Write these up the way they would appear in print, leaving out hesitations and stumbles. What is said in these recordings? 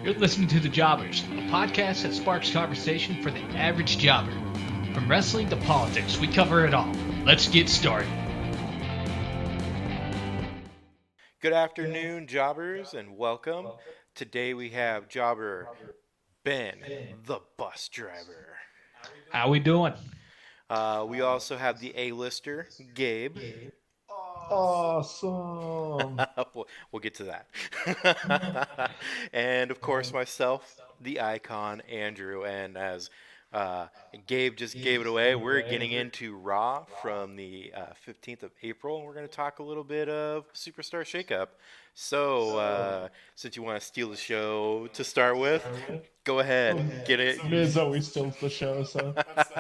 You're listening to The Jobbers, a podcast that sparks conversation for the average jobber. From wrestling to politics, we cover it all. Let's get started. Good afternoon, jobbers, and welcome. Today we have jobber Ben, the bus driver. How we doing? We also have the A-lister, Gabe. Awesome. we'll get to that. And of course, myself, the icon, Andrew. And as Gabe just gave it away, we're getting into Raw from the 15th of April, and we're going to talk a little bit of Superstar Shakeup. So, since you want to steal the show to start with, go ahead, get it. Miz always steals the show, so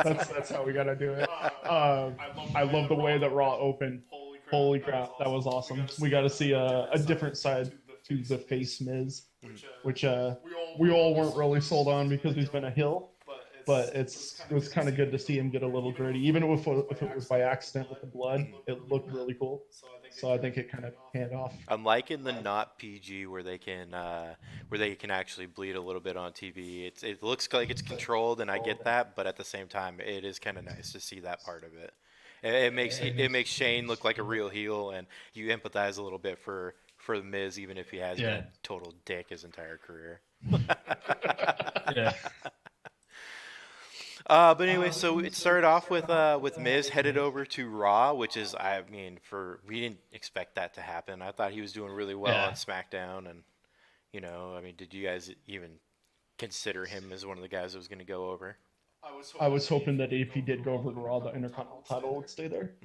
that's how we gotta do it. I love the way that Raw opened. Holy crap, that was awesome. We got to see a different side to the face Miz, which we all weren't really sold on because he's been a heel. But it was kind of good to see him get a little gritty, even if it was by accident with the blood. It looked really cool. So I think it kind of panned off. I'm liking the not PG where they can actually bleed a little bit on TV. It looks like it's controlled, and I get that, but at the same time, it is kind of nice to see that part of it. It makes Shane look like a real heel, and you empathize a little bit for the Miz, even if he has been a total dick his entire career. Yeah. But anyway, so it started off with Miz headed over to Raw, which is, I mean, we didn't expect that to happen. I thought he was doing really well on SmackDown, and I mean, did you guys even consider him as one of the guys that was going to go over? I was hoping that if he did go over to Raw, the Intercontinental title would stay there,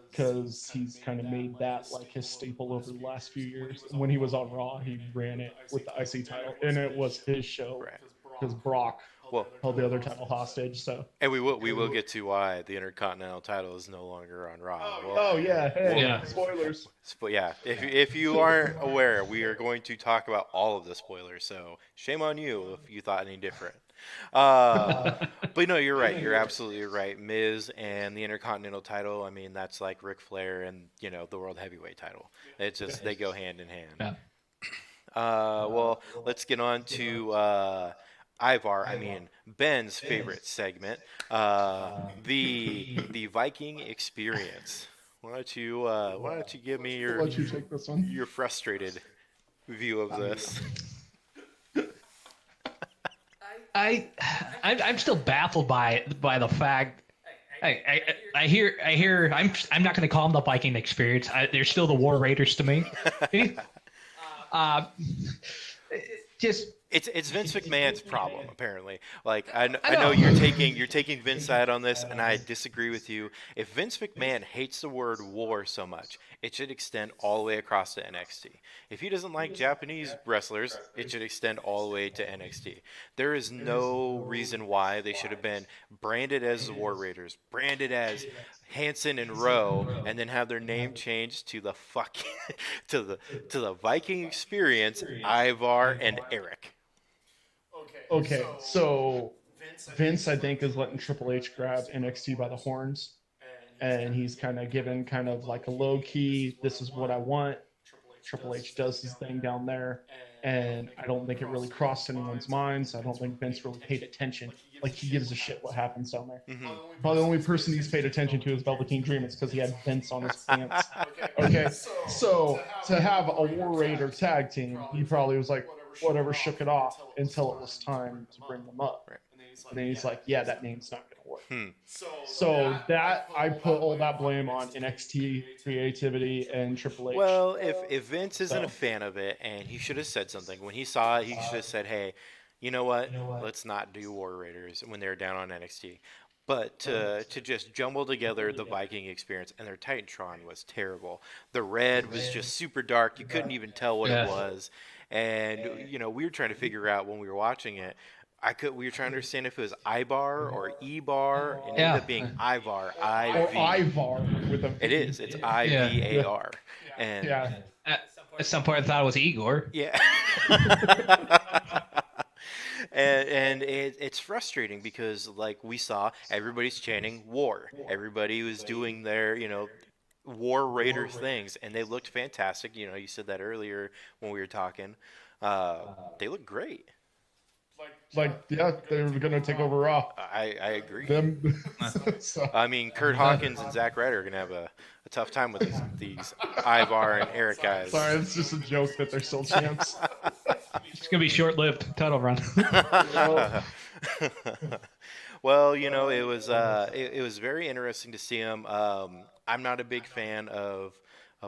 because he's kind of made that like his staple over the last few years. When he was on Raw, he ran it with the IC title, and it was his show, because Brock held the other title hostage. So, and we will get to why the Intercontinental title is no longer on Raw. Spoilers. But yeah, if you aren't aware, we are going to talk about all of the spoilers. So shame on you if you thought any different. But no, you're right. You're absolutely right. Miz and the Intercontinental title. I mean, that's like Ric Flair and the World Heavyweight title. It's just they go hand in hand. Yeah. Well, let's get on to Ivar. I mean, Ben's favorite segment, the Viking Experience. Why don't you give me I'll let you take this one. your frustrated view of this? I'm still baffled by the fact. I hear. I'm not going to call them the Viking Experience. They're still the War Raiders to me. Just. It's Vince McMahon's problem, apparently. Like I know you're taking Vince's side on this, and I disagree with you. If Vince McMahon hates the word war so much, it should extend all the way across to NXT. If he doesn't like Japanese wrestlers, it should extend all the way to NXT. There is no reason why they should have been branded as the War Raiders, branded as Hanson and Rowe, and then have their name changed to the to the Viking Experience, Ivar and Eric. Okay, so Vince, I think, is letting Triple H grab NXT by the horns, and he's kind of given kind of like a low key, this is what I want. Triple H does his thing down there, and I don't think it really crossed anyone's minds. I don't think Vince really paid attention. Like, he gives a shit what happens down there. Mm-hmm. Probably the only person he's paid attention to is Velveteen Dream. It's because he had Vince on his pants. Okay, so to have a War Raider tag team, he probably was like, whatever, shook it off until it was time to bring them up. Right. And then he's like, yeah, that name's not going to work. So that, I put all that blame on NXT creativity and Triple H. Well, if Vince isn't a fan of it, and he should have said something. When he saw it, he should have said, hey, you know what? Let's not do War Raiders when they're down on NXT. But to just jumble together the Viking Experience, and their Titantron was terrible. The red was just super dark. You couldn't even tell what it was. And, we were trying to figure out when we were watching it, we were trying to understand if it was Ibar or E-Bar, and it ended up being Ivar, I-V. Or Ivar with a V. It is. It's I-V-A-R. And At some point, I thought it was Igor. yeah. And it's frustrating because, like we saw, everybody's chanting war. Everybody was doing their, War Raiders things, and they looked fantastic. You said that earlier when we were talking. They look great. Like, yeah, they're gonna take over Raw. I agree. Them. So, I mean, Kurt Hawkins and Zack Ryder are gonna have a tough time with these Ivar and Eric guys. sorry, it's just a joke that they're still champs. It's gonna be short-lived title run. Well, you know, it was very interesting to see him. I'm not a big fan of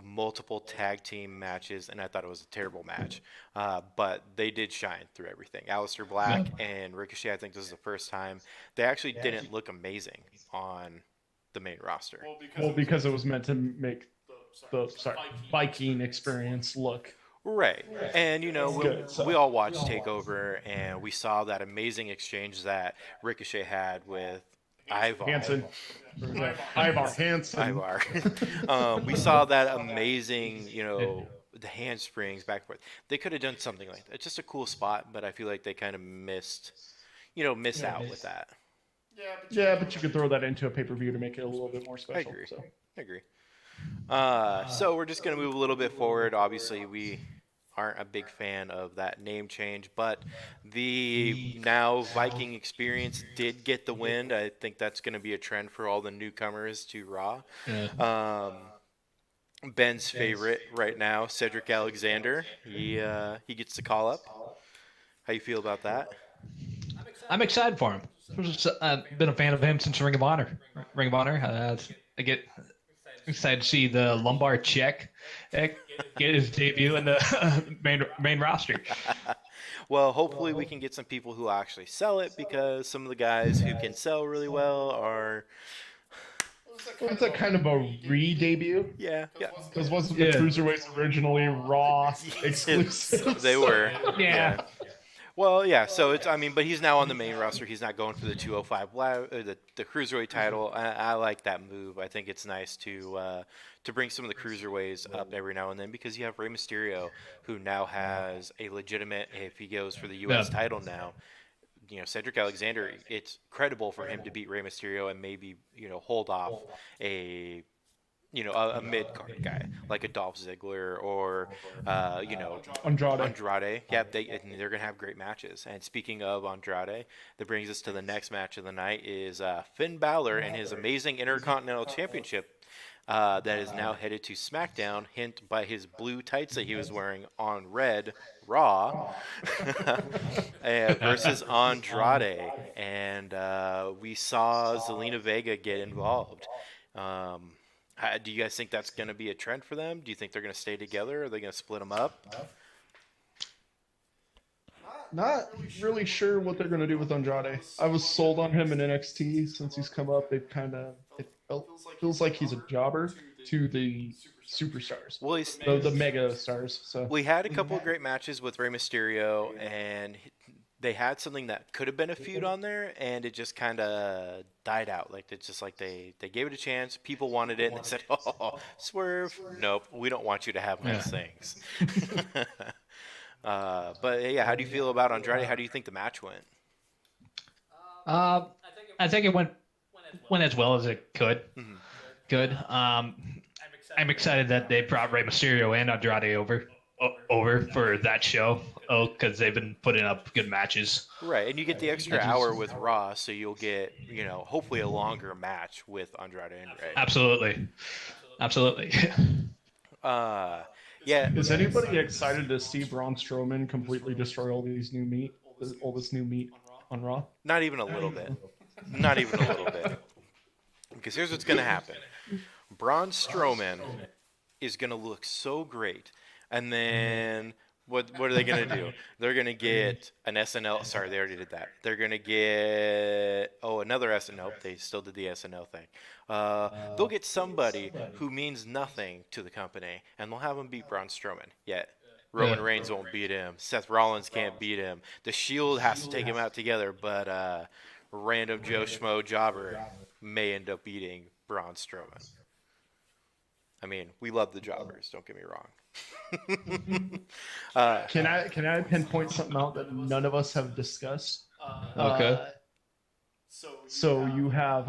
multiple tag team matches, and I thought it was a terrible match. But they did shine through everything. Aleister Black and Ricochet, I think this is the first time they actually didn't look amazing on the main roster. Well, because it was meant to make the Viking experience look Right. And, you know, good, so. we all watched TakeOver, and we saw that amazing exchange that Ricochet had with Ivar. Hansen. Ivar Hansen. Ivar. We saw that amazing, you know, the handsprings back and forth. They could have done something like that. It's just a cool spot, but I feel like they kind of missed out with that. Yeah, but you could throw that into a pay-per-view to make it a little bit more special. I agree. So we're just going to move a little bit forward. Obviously, we aren't a big fan of that name change, but the now Viking experience did get the win. I think that's going to be a trend for all the newcomers to Raw. Yeah. Ben's favorite right now, Cedric Alexander. He gets the call up. How you feel about that? I'm excited for him. I've been a fan of him since Ring of Honor. I get excited to see the lumbar check get his debut in the main roster. Well, hopefully we can get some people who actually sell it, because some of the guys who can sell really well are. Was that kind of a re-debut? Yeah. Because wasn't the Cruiserweights originally Raw exclusive? They were. Yeah. Well, yeah. So but he's now on the main roster. He's not going for the 205 the cruiserweight title. I like that move. I think it's nice to bring some of the cruiserweights up every now and then, because you have Rey Mysterio, who now has a legitimate. If he goes for the U.S. title now, you know, Cedric Alexander, it's credible for him to beat Rey Mysterio and maybe, you know, hold off a mid-card guy like a Dolph Ziggler or, Andrade. Yeah, they're going to have great matches. And speaking of Andrade, that brings us to the next match of the night is Finn Balor and his amazing Intercontinental Championship that is now headed to SmackDown, hint by his blue tights that he was wearing on Red Raw, versus Andrade. And we saw Zelina Vega get involved. Do you guys think that's going to be a trend for them? Do you think they're going to stay together? Are they going to split them up? Not really sure what they're going to do with Andrade. I was sold on him in NXT since he's come up. It feels like he's a jobber to the superstars. Well, the mega stars. So we had a couple of great matches with Rey Mysterio, and they had something that could have been a feud on there, and it just kind of died out. Like, it's just like they gave it a chance. People wanted it, and they said, "Oh, Swerve, nope, we don't want you to have those things." But yeah, how do you feel about Andrade? How do you think the match went? I think it went as well as it could. Mm-hmm. Good. I'm excited that they brought Rey Mysterio and Andrade over for that show. Because they've been putting up good matches. Right, and you get the extra hour with Raw, so you'll get, you know, hopefully a longer match with Andrade and Rey. Absolutely. Yeah. Is anybody excited to see Braun Strowman completely destroy all this new meat on Raw? Not even a little bit. Because here's what's going to happen. Braun Strowman is going to look so great, and then what are they going to do? They're going to get an SNL. Sorry, they already did that. They're going to get another SNL. They still did the SNL thing. They'll get somebody who means nothing to the company, and they'll have him beat Braun Strowman. Yet Roman Reigns won't beat him. Seth Rollins can't beat him. The Shield has to take him out together, but random Joe Schmo jobber may end up beating Braun Strowman. I mean, we love the jobbers. Don't get me wrong. Can I pinpoint something out that none of us have discussed? Okay. So you have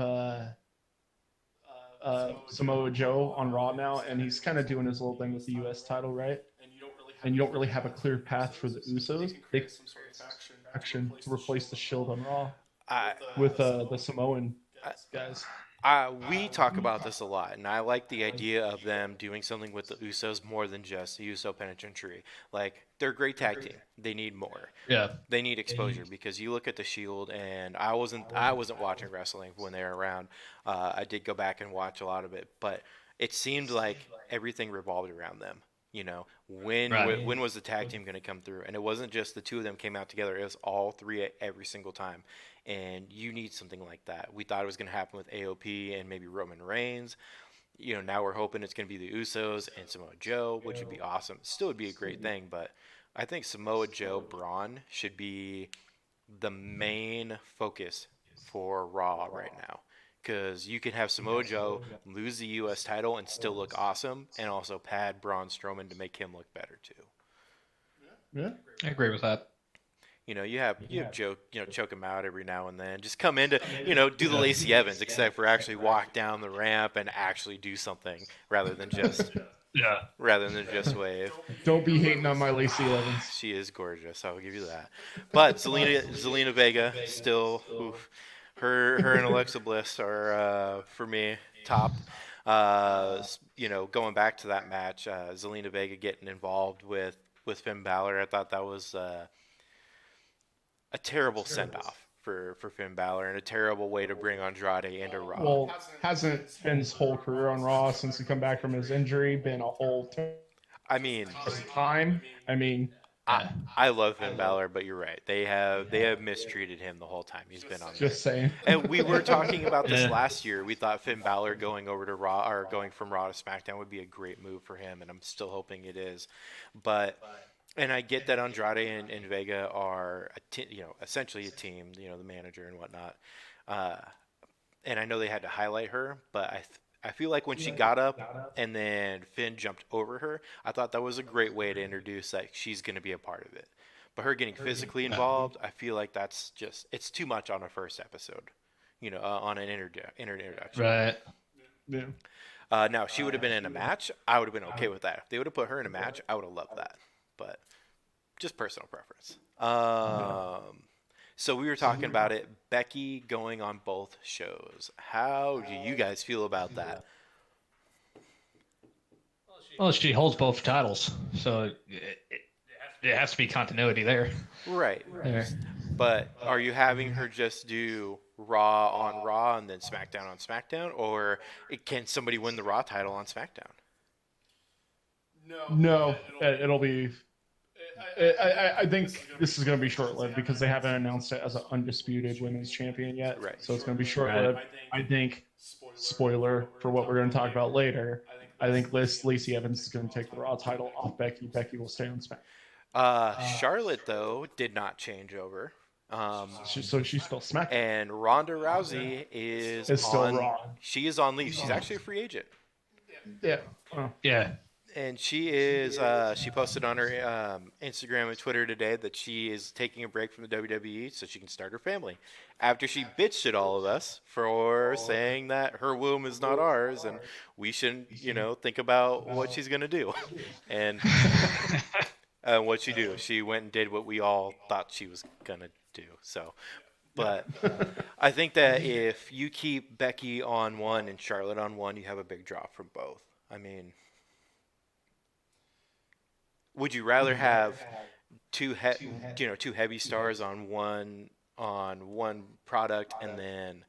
Samoa Joe on Raw now, and he's kind of doing his little thing with the U.S. title, right? And you don't really have a clear path for the Usos. faction to replace the Shield on Raw I, with the Samoan guys. we talk about this a lot, and I like the idea of them doing something with the Usos more than just the Uso Penitentiary. Like, they're a great tag team. They need more. Yeah. They need exposure because you look at the Shield, and I wasn't watching wrestling when they were around. I did go back and watch a lot of it, but it seemed like everything revolved around them. You know, when was the tag team going to come through? And it wasn't just the two of them came out together. It was all three every single time. And you need something like that. We thought it was going to happen with AOP and maybe Roman Reigns. You know, now we're hoping it's going to be the Usos and Samoa Joe, which would be awesome. Still would be a great thing, but I think Samoa Joe Braun should be the main focus for Raw right now. Because you can have Samoa Joe lose the U.S. title and still look awesome, and also pad Braun Strowman to make him look better too. Yeah, I agree with that. You know, you have Joe, choke him out every now and then. Just come in to, do the Lacey Evans, except for actually walk down the ramp and actually do something rather than just wave. Don't be hating on my Lacey Evans. She is gorgeous. I'll give you that. But Zelina Vega still, her and Alexa Bliss are for me top. Going back to that match, Zelina Vega getting involved with Finn Balor, I thought that was a terrible send-off for Finn Balor and a terrible way to bring Andrade into Raw. Well, hasn't Finn's whole career on Raw since he come back from his injury been a whole time? I love Finn Balor, but you're right. They have mistreated him the whole time he's been on. Just saying. And we were talking about this last year. We thought Finn Balor going over to Raw or going from Raw to SmackDown would be a great move for him, and I'm still hoping it is. And I get that Andrade and Vega are essentially a team, the manager and whatnot. And I know they had to highlight her, but I feel like when she got up and then Finn jumped over her, I thought that was a great way to introduce that she's going to be a part of it. But her getting physically involved, I feel like that's it's too much on a first episode, on an introduction. Right. Yeah. Now, if she would have been in a match, I would have been okay with that. If they would have put her in a match, I would have loved that. But just personal preference. So we were talking about it. Becky going on both shows. How do you guys feel about that? Well, she holds both titles, so it has to be continuity there. Right. There. But are you having her just do Raw on Raw and then SmackDown on SmackDown, or can somebody win the Raw title on SmackDown? No, it'll be. I think this is going to be short-lived because they haven't announced it as an undisputed women's champion yet. Right. So it's going to be short-lived. Right. I think, spoiler for what we're going to talk about later, I think Lacey Evans is going to take the Raw title off Becky. Becky will stay on SmackDown. Charlotte, though, did not change over. So she's still SmackDown. And Ronda Rousey is still Raw. She is on leave. She's actually a free agent. Yeah. Yeah. And she is. She posted on her Instagram and Twitter today that she is taking a break from the WWE so she can start her family. After she bitched at all of us for saying that her womb is not ours and we shouldn't, think about what she's gonna do. And what'd she do? She went and did what we all thought she was gonna do. So, but I think that if you keep Becky on one and Charlotte on one, you have a big drop from both. I mean. Would you rather have two heavy stars on one product and then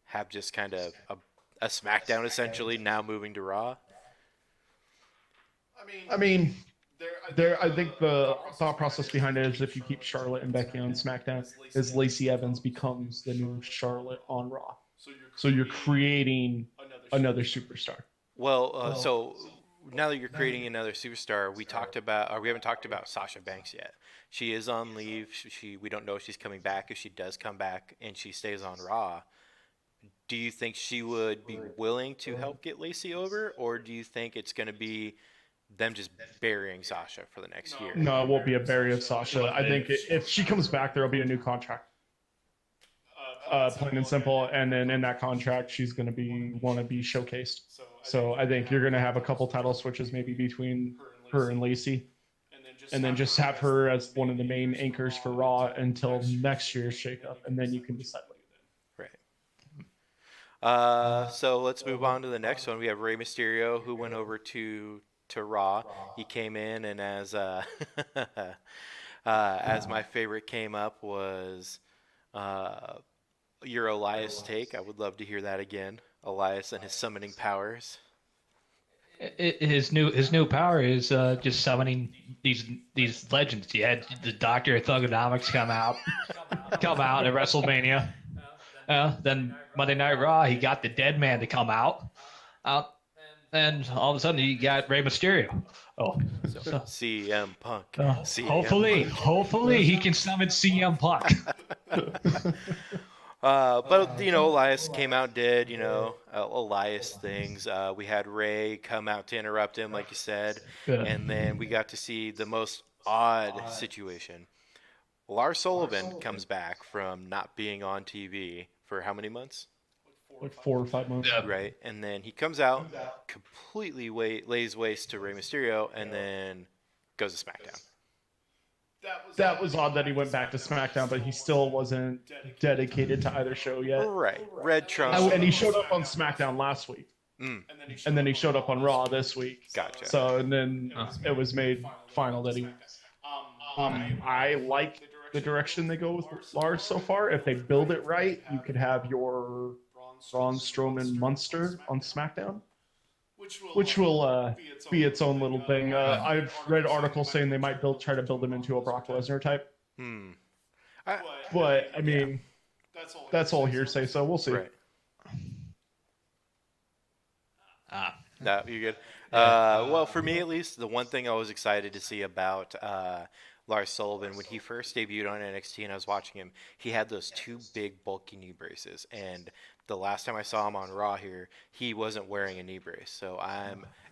have just kind of a SmackDown essentially now moving to Raw? I mean, I think the thought process behind it is if you keep Charlotte and Becky on SmackDown, is Lacey Evans becomes the new Charlotte on Raw. So you're creating another superstar. Well, so. Now that you're creating another superstar, we haven't talked about Sasha Banks yet. She is on leave. We don't know if she's coming back. If she does come back and she stays on Raw, do you think she would be willing to help get Lacey over, or do you think it's going to be them just burying Sasha for the next year? No, it won't be a bury of Sasha. I think if she comes back, there'll be a new contract. Plain and simple. And then in that contract, she's going to want to be showcased. So I think you're going to have a couple title switches maybe between her and Lacey. and then just have her as one of the main anchors for Raw until next year's shakeup, and then you can decide what you do. Right. So let's move on to the next one. We have Rey Mysterio, who went over to Raw. He came in, and as as my favorite came up was your Elias take. I would love to hear that again. Elias and his summoning powers. His new power is just summoning these legends. He had the Doctor of Thugonomics come out at WrestleMania. Then Monday Night Raw, he got the Dead Man to come out, and all of a sudden he got Rey Mysterio. So CM Punk. Hopefully he can summon CM Punk. But Elias came out, did Elias things. We had Ray come out to interrupt him, like you said, and then we got to see the most odd situation. Lars Sullivan comes back from not being on TV for how many months? Like 4 or 5 months. Yeah. Right, and then he comes out, completely lays waste to Rey Mysterio, and then goes to SmackDown. That was odd that he went back to SmackDown, but he still wasn't dedicated to either show yet. Right. Red Trunks. And he showed up on SmackDown last week. And then he showed up on Raw this week. Gotcha. So, and then it was made final that he... I like the direction they go with Lars so far. If they build it right, you could have your Braun Strowman Munster on SmackDown, which will be its own little thing. I've read articles saying they might try to build him into a Brock Lesnar type. But I mean, that's all hearsay, so we'll see. Right. No, you're good. Well, for me at least, the one thing I was excited to see about Lars Sullivan, when he first debuted on NXT and I was watching him, he had those 2 big bulky knee braces, and the last time I saw him on Raw here, he wasn't wearing a knee brace. So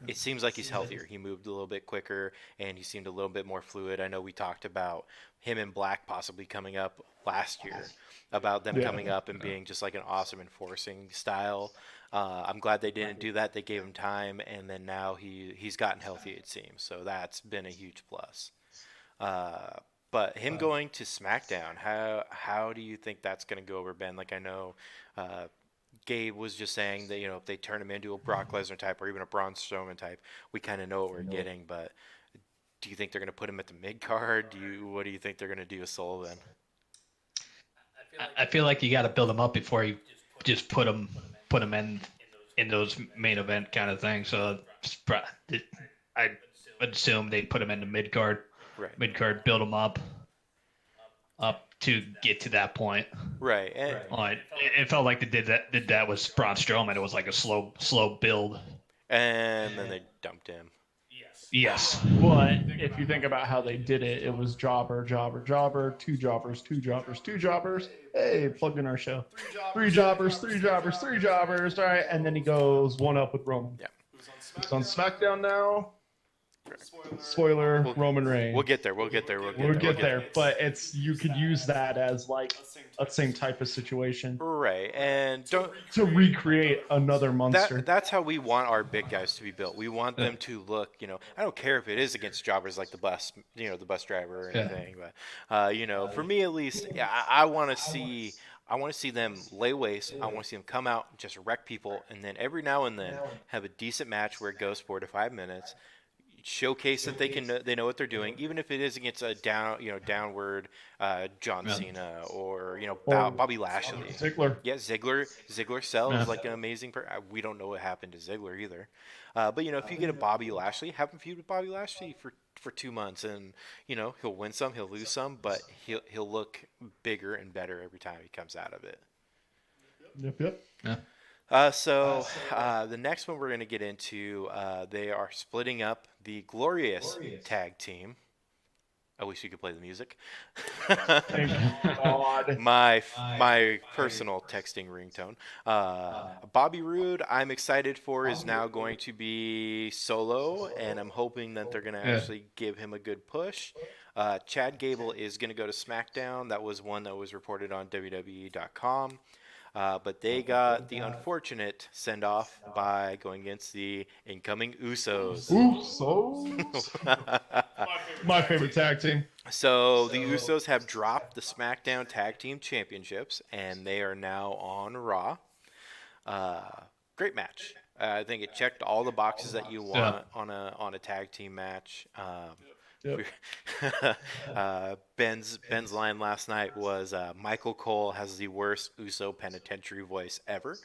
it seems like he's healthier. He moved a little bit quicker, and he seemed a little bit more fluid. I know we talked about him and Black possibly coming up last year, about them coming up and being just like an awesome enforcing style. I'm glad they didn't do that. They gave him time, and then now he's gotten healthy, it seems. So that's been a huge plus. But him going to SmackDown, how do you think that's going to go over, Ben? Like, I know Gabe was just saying that, if they turn him into a Brock Lesnar type or even a Braun Strowman type, we kind of know what we're getting. But do you think they're going to put him at the mid card? What do you think they're going to do with Sullivan? I feel like you got to build him up before you just put him in those main event kind of things. So I would assume they'd put him in the mid card. Right. Mid card, build him up to get to that point. Right. It felt like they did that with Braun Strowman. It was like a slow build. And then they dumped him. Yes. But if you think about how they did it, it was jobber, 2 jobbers, 2 jobbers, 2 jobbers. Hey, plug in our show. 3 jobbers, 3 jobbers, 3 jobbers. All right, and then he goes 1-up with Roman. Yeah. He's on SmackDown now. Spoiler, Roman Reigns. We'll get there. We'll get there. But you could use that as like a same type of situation. Right. And to recreate another monster. That's how we want our big guys to be built. We want them to look, I don't care if it is against jobbers like the bus driver or anything, but for me at least, I want to see them lay waste. I want to see them come out and just wreck people, and then every now and then have a decent match where it goes 4 to 5 minutes. Showcase that they know what they're doing, even if it is against a downward John Cena or Bobby Lashley. Ziggler. Yeah, Ziggler sells like an amazing. We don't know what happened to Ziggler either, but if you get a Bobby Lashley, have him feud with Bobby Lashley for 2 months, and he'll win some, he'll lose some, but he'll look bigger and better every time he comes out of it. Yep. Yeah. So the next one we're going to get into, they are splitting up the Glorious Tag Team. I wish you could play the music. Thank God. My personal texting ringtone. Bobby Roode, I'm excited for, is now going to be solo, and I'm hoping that they're going to actually give him a good push. Chad Gable is going to go to SmackDown. That was one that was reported on WWE.com. but they got the unfortunate send-off by going against the incoming Usos. My favorite tag team. So the Usos have dropped the SmackDown Tag Team Championships, and they are now on Raw. Great match. I think it checked all the boxes that you want on a tag team match. Ben's line last night was Michael Cole has the worst Uso penitentiary voice ever.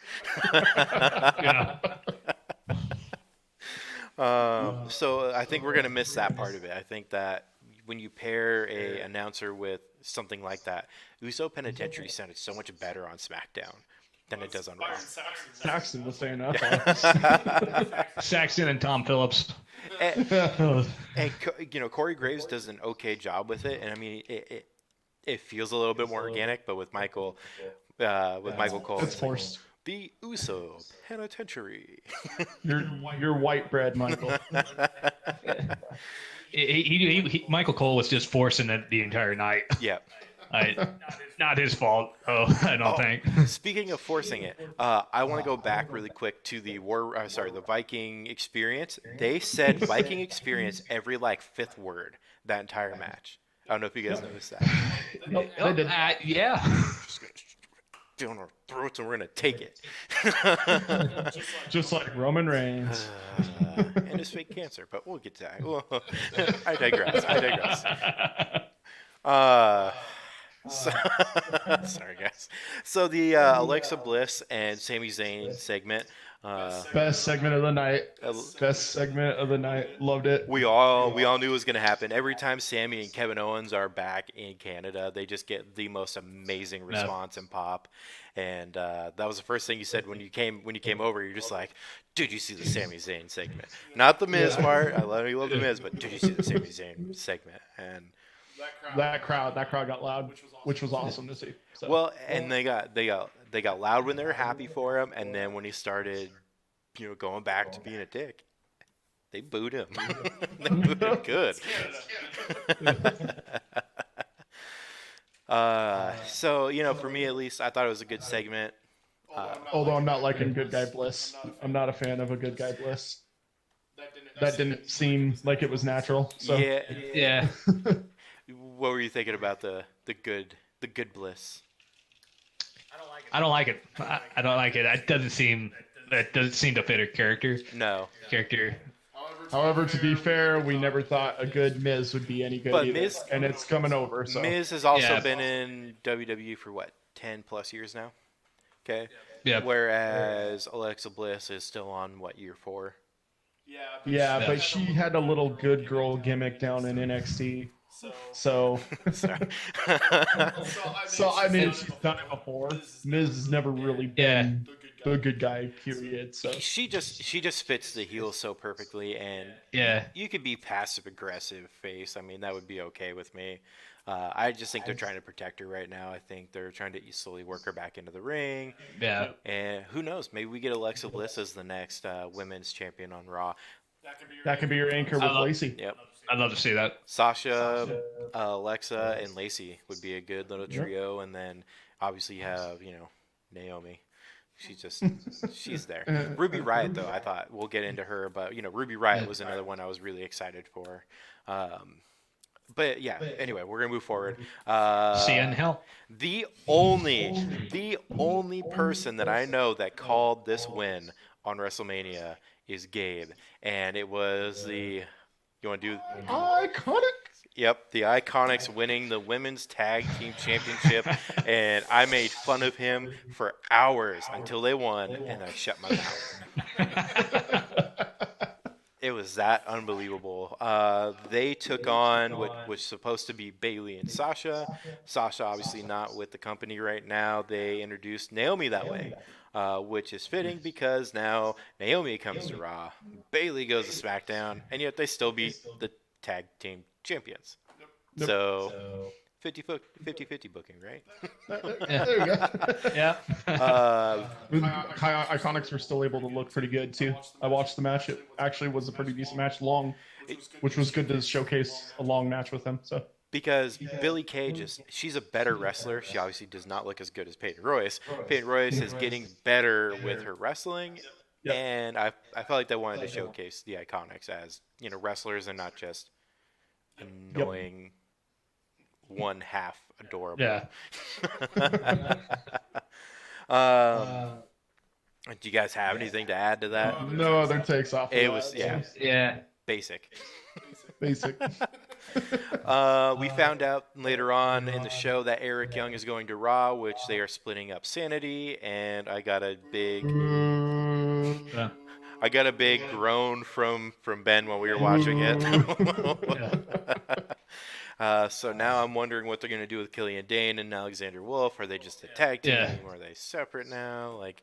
So I think we're gonna miss that part of it. I think that when you pair a announcer with something like that, Uso penitentiary sounded so much better on SmackDown than it does on Raw. Saxton was saying that. Saxton and Tom Phillips. And Corey Graves does an okay job with it, and I mean it feels a little bit more organic, but with Michael Cole, it's forced. The Uso penitentiary. You're white bread, Michael. Michael Cole was just forcing it the entire night. Yeah. Not his fault. I don't think. Speaking of forcing it, I want to go back really quick to the Viking experience. They said Viking experience every fifth word that entire match. I don't know if you guys noticed that. They did. Yeah. Down our throats and we're gonna take it. Just like Roman Reigns. And his fake cancer, but we'll get to that. I digress. Sorry, guys. So the Alexa Bliss and Sami Zayn segment. Best segment of the night. Loved it. We all knew it was going to happen. Every time Sami and Kevin Owens are back in Canada, they just get the most amazing response and pop. And that was the first thing you said when you came over. You're just like, "Did you see the Sami Zayn segment? Not the Miz part. I love the Miz, but did you see the Sami Zayn segment?" And that crowd got loud, which was awesome to see. So. Well, and they got loud when they were happy for him, and then when he started, going back to being a dick, they booed him. They booed him good. So for me at least, I thought it was a good segment. Although I'm not liking Good Guy Bliss, I'm not a fan of a Good Guy Bliss. That didn't seem like it was natural. So. Yeah. What were you thinking about the good Bliss? I don't like it. I don't like it. It doesn't seem to fit her character. No. However, to be fair, we never thought a good Miz would be any good either, and it's coming over. So. Miz has also been in WWE for 10 plus years now. Okay. Yeah. Whereas Alexa Bliss is still on year 4? Yeah, but she had a little good girl gimmick down in NXT. So I mean, she's done it before. Miz has never really been the good guy, period. So she just fits the heel so perfectly, and you could be passive aggressive face. I mean, that would be okay with me. I just think they're trying to protect her right now. I think they're trying to slowly work her back into the ring. Yeah. And who knows? Maybe we get Alexa Bliss as the next women's champion on Raw. That could be your anchor with Lacey. Yep. I'd love to see that. Sasha, Alexa, and Lacey would be a good little trio, and then obviously you have Naomi. She's there. Ruby Riott, though, I thought we'll get into her, but Ruby Riott was another one I was really excited for. But yeah, anyway, we're gonna move forward. See you in hell. The only person that I know that called this win on WrestleMania is Gabe, and it was the. You want to do Iconics? Yep, the Iconics winning the Women's Tag Team Championship, and I made fun of him for hours until they won, and I shut my mouth. It was that unbelievable. They took on what was supposed to be Bayley and Sasha. Sasha obviously not with the company right now. They introduced Naomi that way. Which is fitting because now Naomi comes to Raw, Bayley goes to SmackDown, and yet they still beat the tag team champions. Yep. So 50-50 booking, right? There you go. Yeah. Iconics were still able to look pretty good too. I watched the match. It actually was a pretty decent match, long, which was good to showcase a long match with them. So. Because Billie Kay she's a better wrestler. She obviously does not look as good as Peyton Royce. Peyton Royce is getting better with her wrestling, and I felt like they wanted to showcase the Iconics as, wrestlers and not just annoying one half adorable. Yeah. Do you guys have anything to add to that? No other takes off. It was basic. Basic. We found out later on in the show that Eric Young is going to Raw, which they are splitting up Sanity, and I got a big groan from Ben when we were watching it. So now I'm wondering what they're going to do with Killian Dane and Alexander Wolf. Are they just a tag team? Or are they separate now? Like,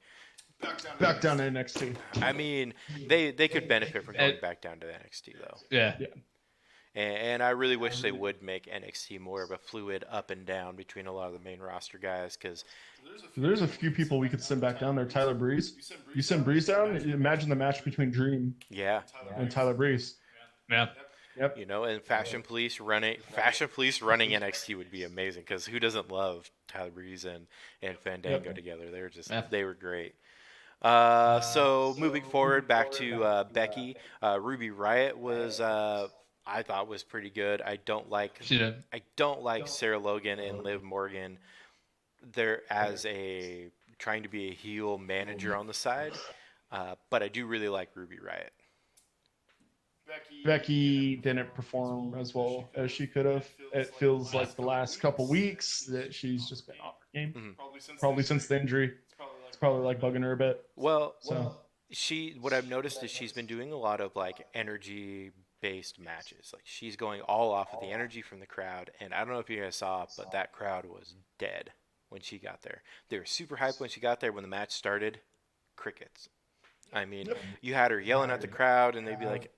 back down to NXT. I mean, they could benefit from going back down to NXT though. Yeah. And I really wish they would make NXT more of a fluid up and down between a lot of the main roster guys, because there's a few people we could send back down there. Tyler Breeze. You send Breeze down, imagine the match between Dream and Tyler Breeze. Yeah. Yep. And Fashion Police running NXT would be amazing, because who doesn't love Tyler Breeze and Fandango together? They were great. So moving forward back to Becky, Ruby Riott was I thought was pretty good. I don't like Sarah Logan and Liv Morgan. They're trying to be a heel manager on the side, but I do really like Ruby Riott. Becky didn't perform as well as she could have. It feels like the last couple weeks that she's just been off her game. Mm-hmm. Probably since the injury. It's probably like bugging her a bit. What I've noticed is she's been doing a lot of like energy-based matches. Like, she's going all off of the energy from the crowd, and I don't know if you guys saw, but that crowd was dead when she got there. They were super hyped when she got there. When the match started, crickets. I mean, you had her yelling at the crowd, and they'd be like,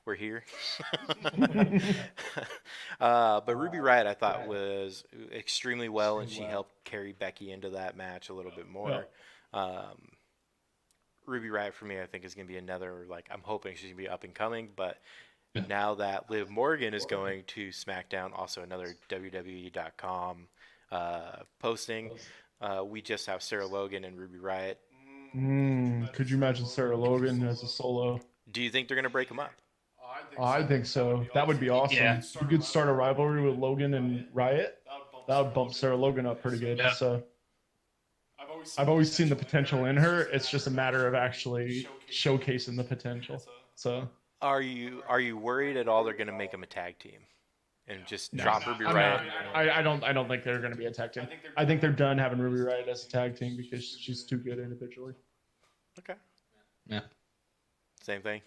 we're here. But Ruby Riott, I thought, was extremely well, and she helped carry Becky into that match a little bit more. Ruby Riott, for me, I think is going to be another, I'm hoping she's going to be up and coming, but now that Liv Morgan is going to SmackDown, also another WWE.com posting, we just have Sarah Logan and Ruby Riott. Could you imagine Sarah Logan as a solo? Do you think they're going to break them up? I think so. That would be awesome. Yeah. You could start a rivalry with Logan and Riott. That would bump Sarah Logan up pretty good. Yeah. So I've always seen the potential in her. It's just a matter of actually showcasing the potential. So are you worried at all they're going to make them a tag team and just drop Ruby Riott? I don't think they're going to be a tag team. I think they're done having Ruby Riott as a tag team because she's too good individually. Okay. Yeah. Same thing.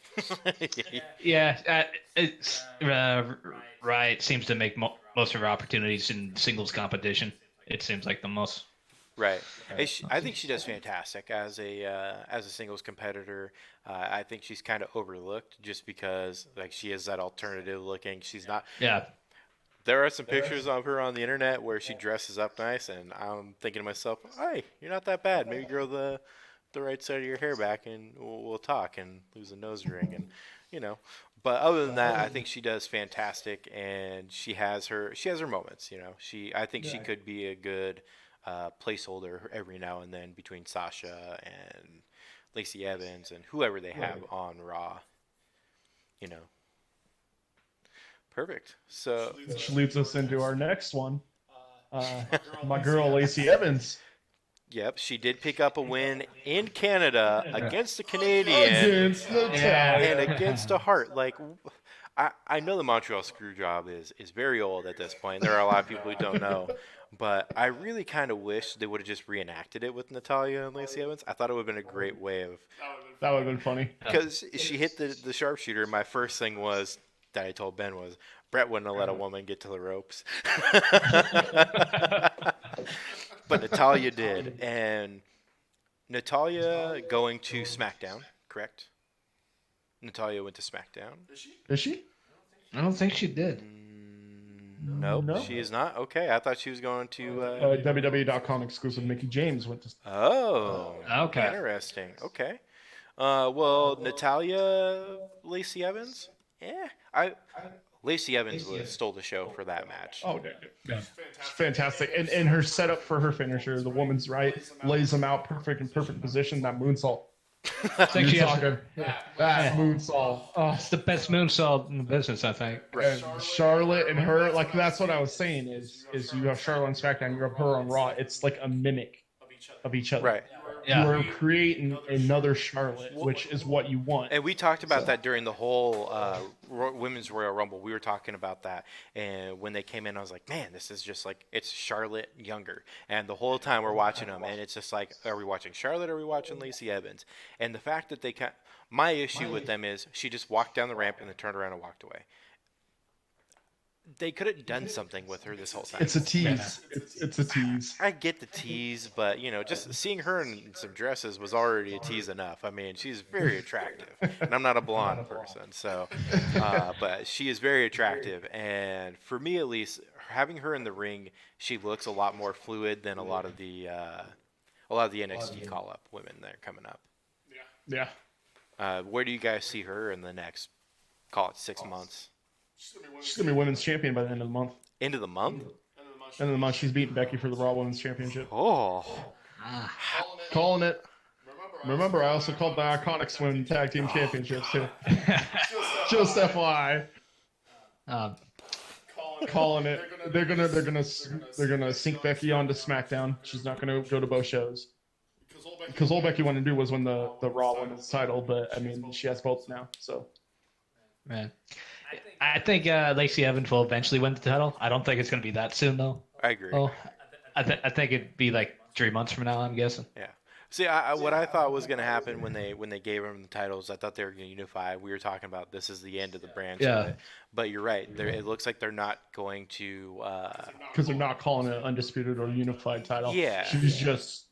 Riott seems to make most of her opportunities in singles competition. It seems like the most. Right. I think she does fantastic as a singles competitor. I think she's kind of overlooked just because she is that alternative looking. She's not. Yeah. There are some pictures of her on the internet where she dresses up nice, and I'm thinking to myself, "Hey, you're not that bad. Maybe grow the right side of your hair back, and we'll talk and lose a nose ring, and But other than that, I think she does fantastic, and she has her moments. I think she could be a good placeholder every now and then between Sasha and Lacey Evans and whoever they have on Raw. Perfect. So which leads us into our next one. My girl Lacey Evans. Yep, she did pick up a win in Canada against a Canadian and against a Hart. I know the Montreal Screwjob is very old at this point. There are a lot of people who don't know. But I really kind of wish they would have just reenacted it with Natalya and Lacey Evans. I thought it would have been a great way of... That would have been funny. Because she hit the sharpshooter. My first thing was, that I told Ben was, Brett wouldn't have let a woman get to the ropes. But Natalya did. And Natalya going to SmackDown, correct? Natalya went to SmackDown. Is she? I don't think she did. Nope, no. She is not. Okay, I thought she was going to... WWE.com exclusive Mickie James went to... Oh, okay. Interesting. Okay. Well, Natalya, Lacey Evans? Lacey Evans stole the show for that match. Oh, dude. Yeah. Fantastic. And her setup for her finisher, the woman's right, lays them out perfect position. That moonsault. I think she has that moonsault. Oh, it's the best moonsault in the business, I think. and Charlotte and her, like that's what I was saying is you have Charlotte on SmackDown, you have her on Raw. It's like a mimic of each other. Right. You are creating another Charlotte, which is what you want. And we talked about that during the whole Women's Royal Rumble. We were talking about that. And when they came in, I was like, man, this is just like, it's Charlotte younger. And the whole time we're watching them, and it's just like, are we watching Charlotte or are we watching Lacey Evans? And the fact that my issue with them is she just walked down the ramp and then turned around and walked away. They could have done something with her this whole time. It's a tease. It's a tease. I get the tease, but just seeing her in some dresses was already a tease enough. I mean, she's very attractive, and I'm not a blonde person, so but she is very attractive, and for me at least, having her in the ring, she looks a lot more fluid than a lot of the NXT call-up women that are coming up. Yeah. Where do you guys see her in the next, call it 6 months? She's gonna be women's champion by the end of the month. End of the month? End of the month, she's beating Becky for the Raw Women's Championship. Oh. Calling it. Remember, I also called the Iconics Women Tag Team Championships too. Just FYI. Calling it. They're gonna sink Becky onto SmackDown. She's not gonna go to both shows. Because all Becky wanted to do was win the Raw Women's title, but I mean she has both now, so. Man. I think Lacey Evans will eventually win the title. I don't think it's going to be that soon, though. I agree. Oh, I think it'd be like 3 months from now, I'm guessing. Yeah. See, what I thought was going to happen when they gave them the titles, I thought they were going to unify. We were talking about this is the end of the branch. Yeah. But you're right. It looks like they're not going to. Because they're not calling it an undisputed or unified title. Yeah. She's just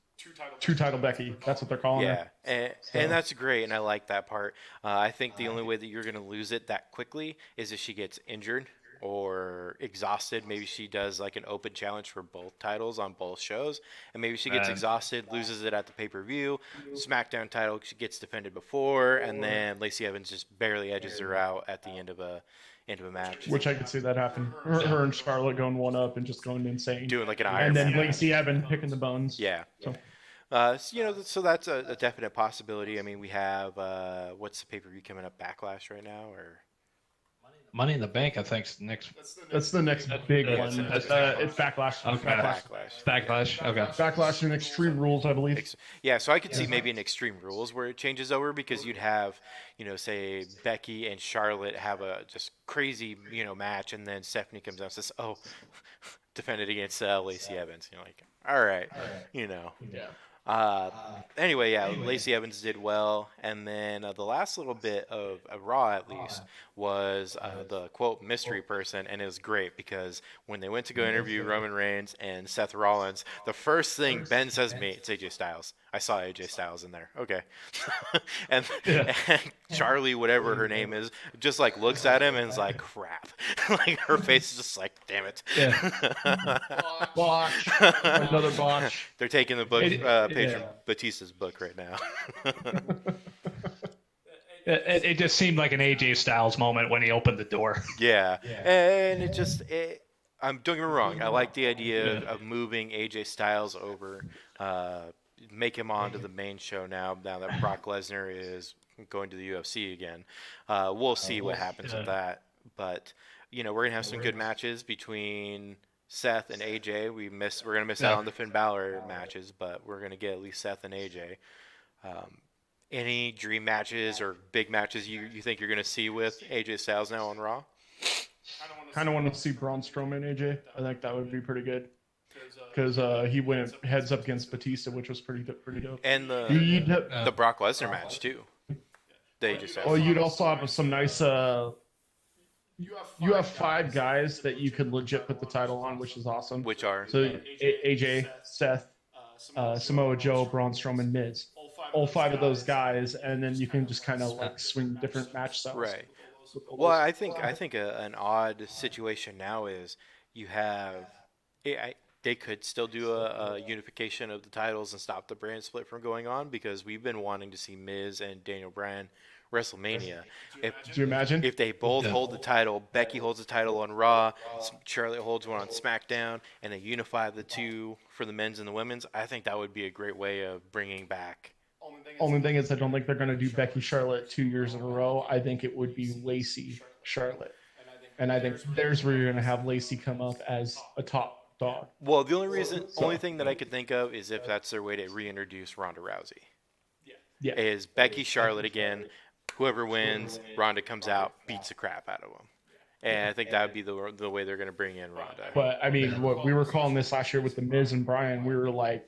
two title Becky. That's what they're calling her. Yeah, and that's great, and I like that part. I think the only way that you're going to lose it that quickly is if she gets injured or exhausted. Maybe she does like an open challenge for both titles on both shows, and maybe she gets exhausted, loses it at the pay-per-view. SmackDown title she gets defended before, and then Lacey Evans just barely edges her out at the end of a match. Which I could see that happen. Her and Charlotte going one up and just going insane. Doing like an Iron And then Man. Lacey Evans picking the bones. Yeah. So that's a definite possibility. I mean, we have what's the pay-per-view coming up? Backlash right now, or Money in the Bank, I think, is next. That's the next big one. It's Backlash. Okay. Backlash. Okay. Backlash and Extreme Rules, I believe. Yeah, so I could see maybe an Extreme Rules where it changes over because you'd have, say Becky and Charlotte have a just crazy, match, and then Stephanie comes out and says, "Oh, defended against Lacey Evans." You're like, all right. Yeah. Anyway, Lacey Evans did well, and then the last little bit of Raw, at least, was the quote mystery person, and it was great because when they went to go interview Roman Reigns and Seth Rollins, the first thing Ben says to me, "It's AJ Styles. I saw AJ Styles in there." Okay, and Charlie, whatever her name is, just like looks at him and is like, "Crap!" Like her face is just like, "Damn it!" Yeah. Botch. Another botch. They're taking the book, page from Batista's book right now. It just seemed like an AJ Styles moment when he opened the door. Yeah. And don't get me wrong. I like the idea of moving AJ Styles over, make him onto the main show now that Brock Lesnar is going to the UFC again. We'll see what happens with that. But, we're going to have some good matches between Seth and AJ. We're going to miss out on the Finn Balor matches, but we're going to get at least Seth and AJ. Any dream matches or big matches you think you're going to see with AJ Styles now on Raw? Kind of want to see Braun Strowman and AJ. I think that would be pretty good. Because he went heads up against Batista, which was pretty dope. And the Brock Lesnar match, too. You'd also have some nice... You have 5 guys that you could legit put the title on, which is awesome. Which are? So AJ, Seth, Samoa Joe, Braun Strowman, Miz. All 5 of those guys, and then you can just kind of like swing different match styles. Right. Well, I think an odd situation now is you have they could still do a unification of the titles and stop the brand split from going on because we've been wanting to see Miz and Daniel Bryan WrestleMania. If Do you imagine? if they both hold the title, Becky holds the title on Raw, Charlotte holds one on SmackDown, and they unify the two for the men's and the women's, I think that would be a great way of bringing back. Only thing is, I don't think they're going to do Becky Charlotte 2 years in a row. I think it would be Lacey Charlotte, and I think there's where you're going to have Lacey come up as a top dog. Well, the only thing that I could think of is if that's their way to reintroduce Ronda Rousey. Yeah. Is Becky Charlotte again? Whoever wins, Ronda comes out, beats the crap out of them. And I think that would be the way they're going to bring in Ronda. But I mean, what we were calling this last year with the Miz and Bryan, we were like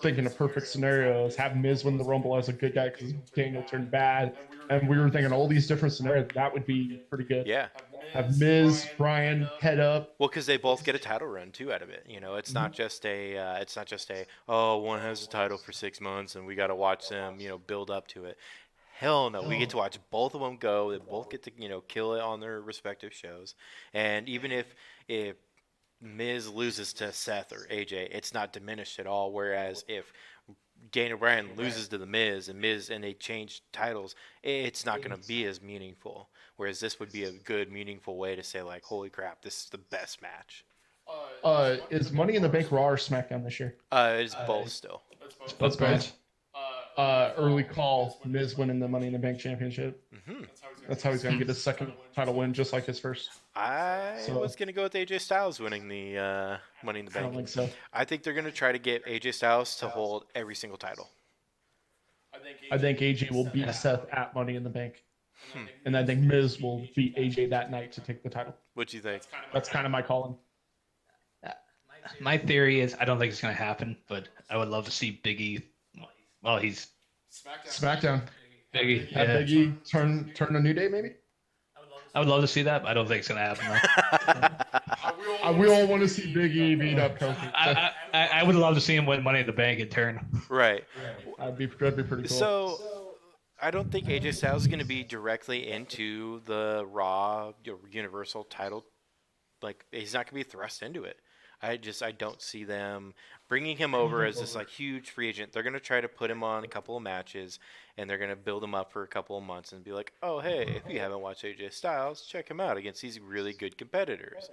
thinking a perfect scenario is have Miz win the Rumble as a good guy because Daniel turned bad, and we were thinking all these different scenarios. That would be pretty good. Yeah. Have Miz, Bryan head up. Well, because they both get a title run too out of it. You know, it's not just a one has a title for 6 months and we got to watch them, build up to it. Hell no, we get to watch both of them go. They both get to kill it on their respective shows. And even if Miz loses to Seth or AJ, it's not diminished at all. Whereas if Daniel Bryan loses to the Miz and they change titles, it's not going to be as meaningful. Whereas this would be a good, meaningful way to say, like, holy crap, this is the best match. Is Money in the Bank Raw or SmackDown this year? It's both still. That's both. Early call, Miz winning the Money in the Bank championship. Mm-hmm. That's how he's going to get his second title win, just like his first. I was going to go with AJ Styles winning the Money in the Bank. I don't think so. I think they're going to try to get AJ Styles to hold every single title. I think AJ will beat Seth at Money in the Bank. And I think Miz will beat AJ that night to take the title. What do you think? That's kind of my calling. My theory is I don't think it's going to happen, but I would love to see Big E. Well, he's SmackDown. Big E. Have Big E turn a New Day, maybe? I would love to see that, but I don't think it's going to happen. We all want to see Big E beat up Kofi. I would love to see him win Money in the Bank in turn. Right. That'd be pretty cool. So I don't think AJ Styles is going to be directly into the Raw Universal title. Like, he's not going to be thrust into it. I don't see them bringing him over as this like huge free agent. They're going to try to put him on a couple of matches, and they're going to build him up for a couple of months and be like, oh, hey, if you haven't watched AJ Styles, check him out against these really good competitors.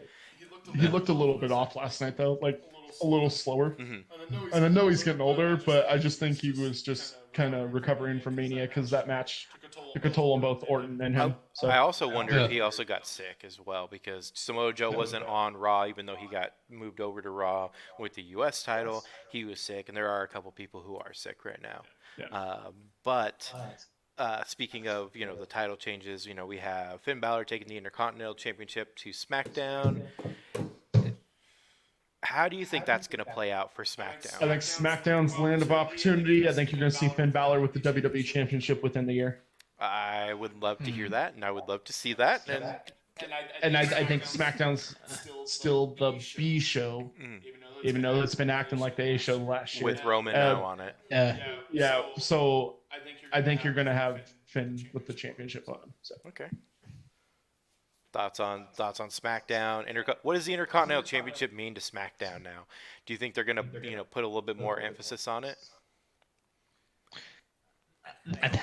He looked a little bit off last night, though, like a little slower. Mm-hmm. And I know he's getting older, but I just think he was just kind of recovering from Mania because that match took a toll on both Orton and him. So I also wonder if he also got sick as well, because Samoa Joe wasn't on Raw, even though he got moved over to Raw with the U.S. title. He was sick, and there are a couple people who are sick right now. Yeah. But speaking of, the title changes, we have Finn Balor taking the Intercontinental Championship to SmackDown. How do you think that's going to play out for SmackDown? I think SmackDown's land of opportunity. I think you're going to see Finn Balor with the WWE Championship within the year. I would love to hear that, and I would love to see that. And I think SmackDown's still the B show, even though it's been acting like the A show last year. With Roman now on it. Yeah, so I think you're going to have Finn with the championship on him. So. Okay. Thoughts on SmackDown? What does the Intercontinental Championship mean to SmackDown now? Do you think they're going to put a little bit more emphasis on it?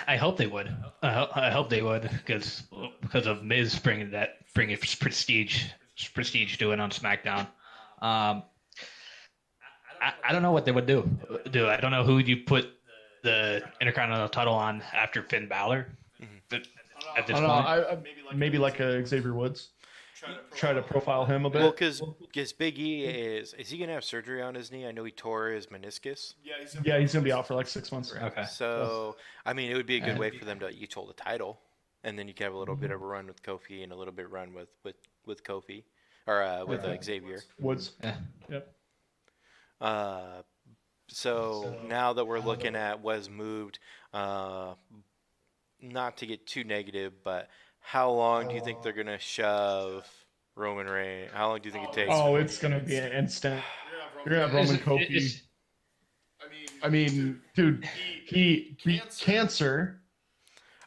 I hope they would. I hope they would because of Miz bringing prestige to it on SmackDown. I don't know what they would do. I don't know who you put the Intercontinental title on after Finn Balor. At this point, maybe like a Xavier Woods. Try to profile him a bit. Well, because Big E is he gonna have surgery on his knee? I know he tore his meniscus. Yeah, he's gonna be out for like 6 months. Okay. So it would be a good way for them to each hold the title, and then you can have a little bit of a run with Kofi and a little bit run with Kofi or with Xavier Woods. Yeah. Yep. So now that we're looking at what's moved, not to get too negative, but how long do you think they're gonna shove Roman Reigns? How long do you think it takes? Oh, it's gonna be an instant. You're gonna have Roman Kofi. I mean, dude, he beat cancer.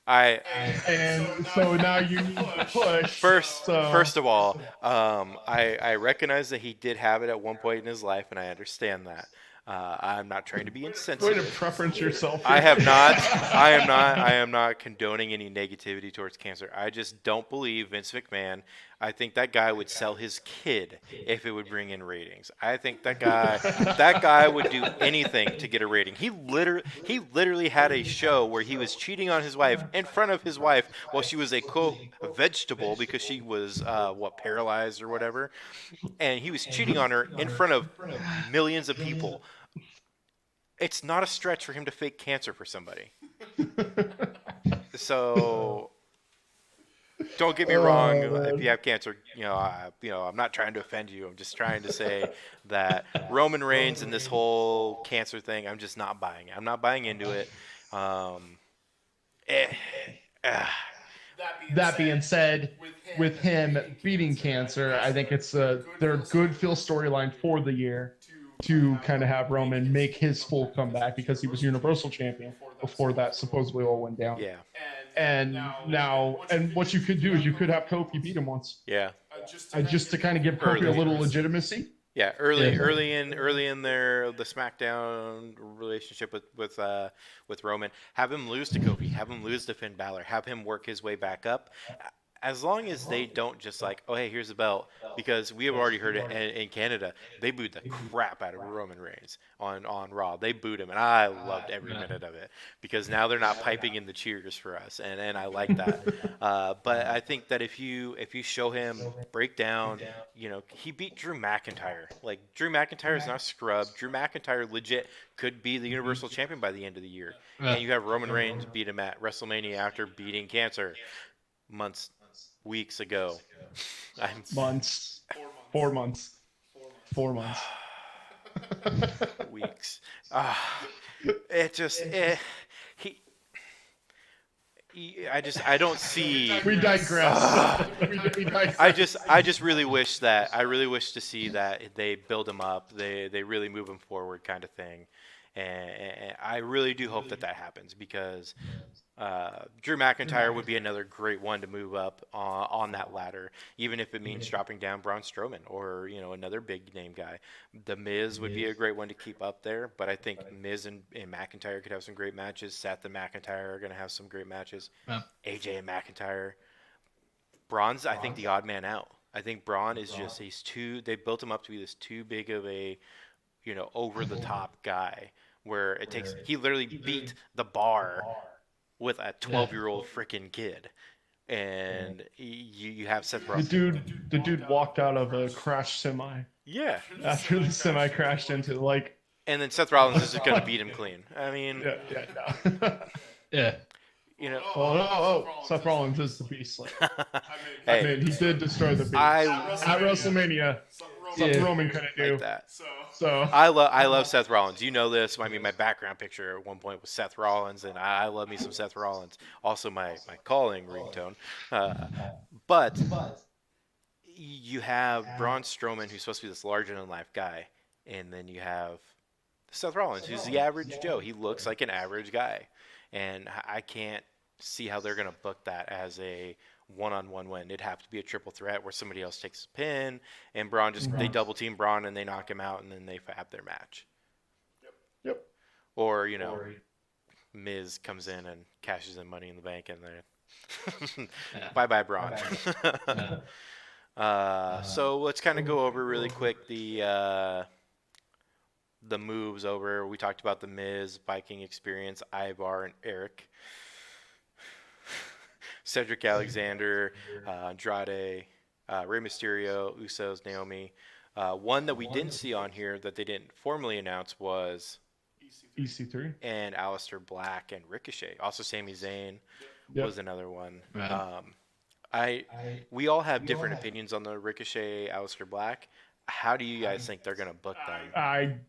And so now you need to push. First of all, I recognize that he did have it at one point in his life, and I understand that. I'm not trying to be Way to insensitive. preference yourself. I have not. I am not condoning any negativity towards cancer. I just don't believe Vince McMahon. I think that guy would sell his kid if it would bring in ratings. I think that guy would do anything to get a rating. He literally had a show where he was cheating on his wife in front of his wife while she was a quote vegetable because she was paralyzed or whatever, and he was cheating on her in front of millions of people. It's not a stretch for him to fake cancer for somebody. So don't get me wrong. If you have cancer, I'm not trying to offend you. I'm just trying to say that Roman Reigns and this whole cancer thing, I'm just not buying it. I'm not buying into it. That being said, with him beating cancer, I think it's their good feel storyline for the year to kind of have Roman make his full comeback because he was Universal Champion before that supposedly all went down. Yeah. And what you could do is you could have Kofi beat him once. Yeah. Just to kind of give Kofi a little legitimacy. Yeah, early in the SmackDown relationship with Roman, have him lose to Kofi, have him lose to Finn Balor, have him work his way back up. As long as they don't just like, oh hey, here's the belt, because we have already heard it in Canada, they booed the crap out of Roman Reigns on Raw. They booed him, and I loved every minute of it because now they're not piping in the cheers for us, and I like that. But I think that if you show him break down, he beat Drew McIntyre. Like Drew McIntyre is not a scrub. Drew McIntyre legit could be the Universal Champion by the end of the year, and you have Roman Reigns beat him at WrestleMania after beating cancer weeks ago. 4 months. Weeks. I don't see. We digress. I just really wish to see that they build him up. They really move him forward, kind of thing. And I really do hope that happens because Drew McIntyre would be another great one to move up on that ladder, even if it means dropping down Braun Strowman or another big name guy. The Miz would be a great one to keep up there, but I think Miz and McIntyre could have some great matches. Seth and McIntyre are going to have some great matches. Yeah. AJ and McIntyre. Braun's, I think, the odd man out. I think Braun is just they built him up to be this too big of a over the top guy where he literally beat the Bar with a 12-year-old freaking kid, and you have Seth Rollins. The dude walked out of a crashed semi. Yeah. After the semi crashed into and then Seth Rollins is just going to beat him clean. I mean. Yeah. Seth Rollins is the beast. I mean, he did destroy the beast at WrestleMania. Something Roman couldn't do. Like that. So I love Seth Rollins. You know this. I mean, my background picture at one point was Seth Rollins, and I love me some Seth Rollins. Also, my calling ringtone. But you have Braun Strowman, who's supposed to be this larger-than-life guy, and then you have Seth Rollins, who's the average Joe. He looks like an average guy, and I can't see how they're going to book that as a one-on-one win. It'd have to be a triple threat where somebody else takes a pin, and Braun they double team Braun and they knock him out, and then they have their match. Yep. Or Miz comes in and cashes in Money in the Bank, and then bye Braun. So let's kind of go over really quick the moves over. We talked about the Miz, Viking Experience, Ivar, and Eric. Cedric Alexander, Andrade, Rey Mysterio, Usos, Naomi. One that we didn't see on here that they didn't formally announce was EC3 and Aleister Black and Ricochet. Also, Sami Zayn was another one. We all have different opinions on the Ricochet, Aleister Black. How do you guys think they're going to book them?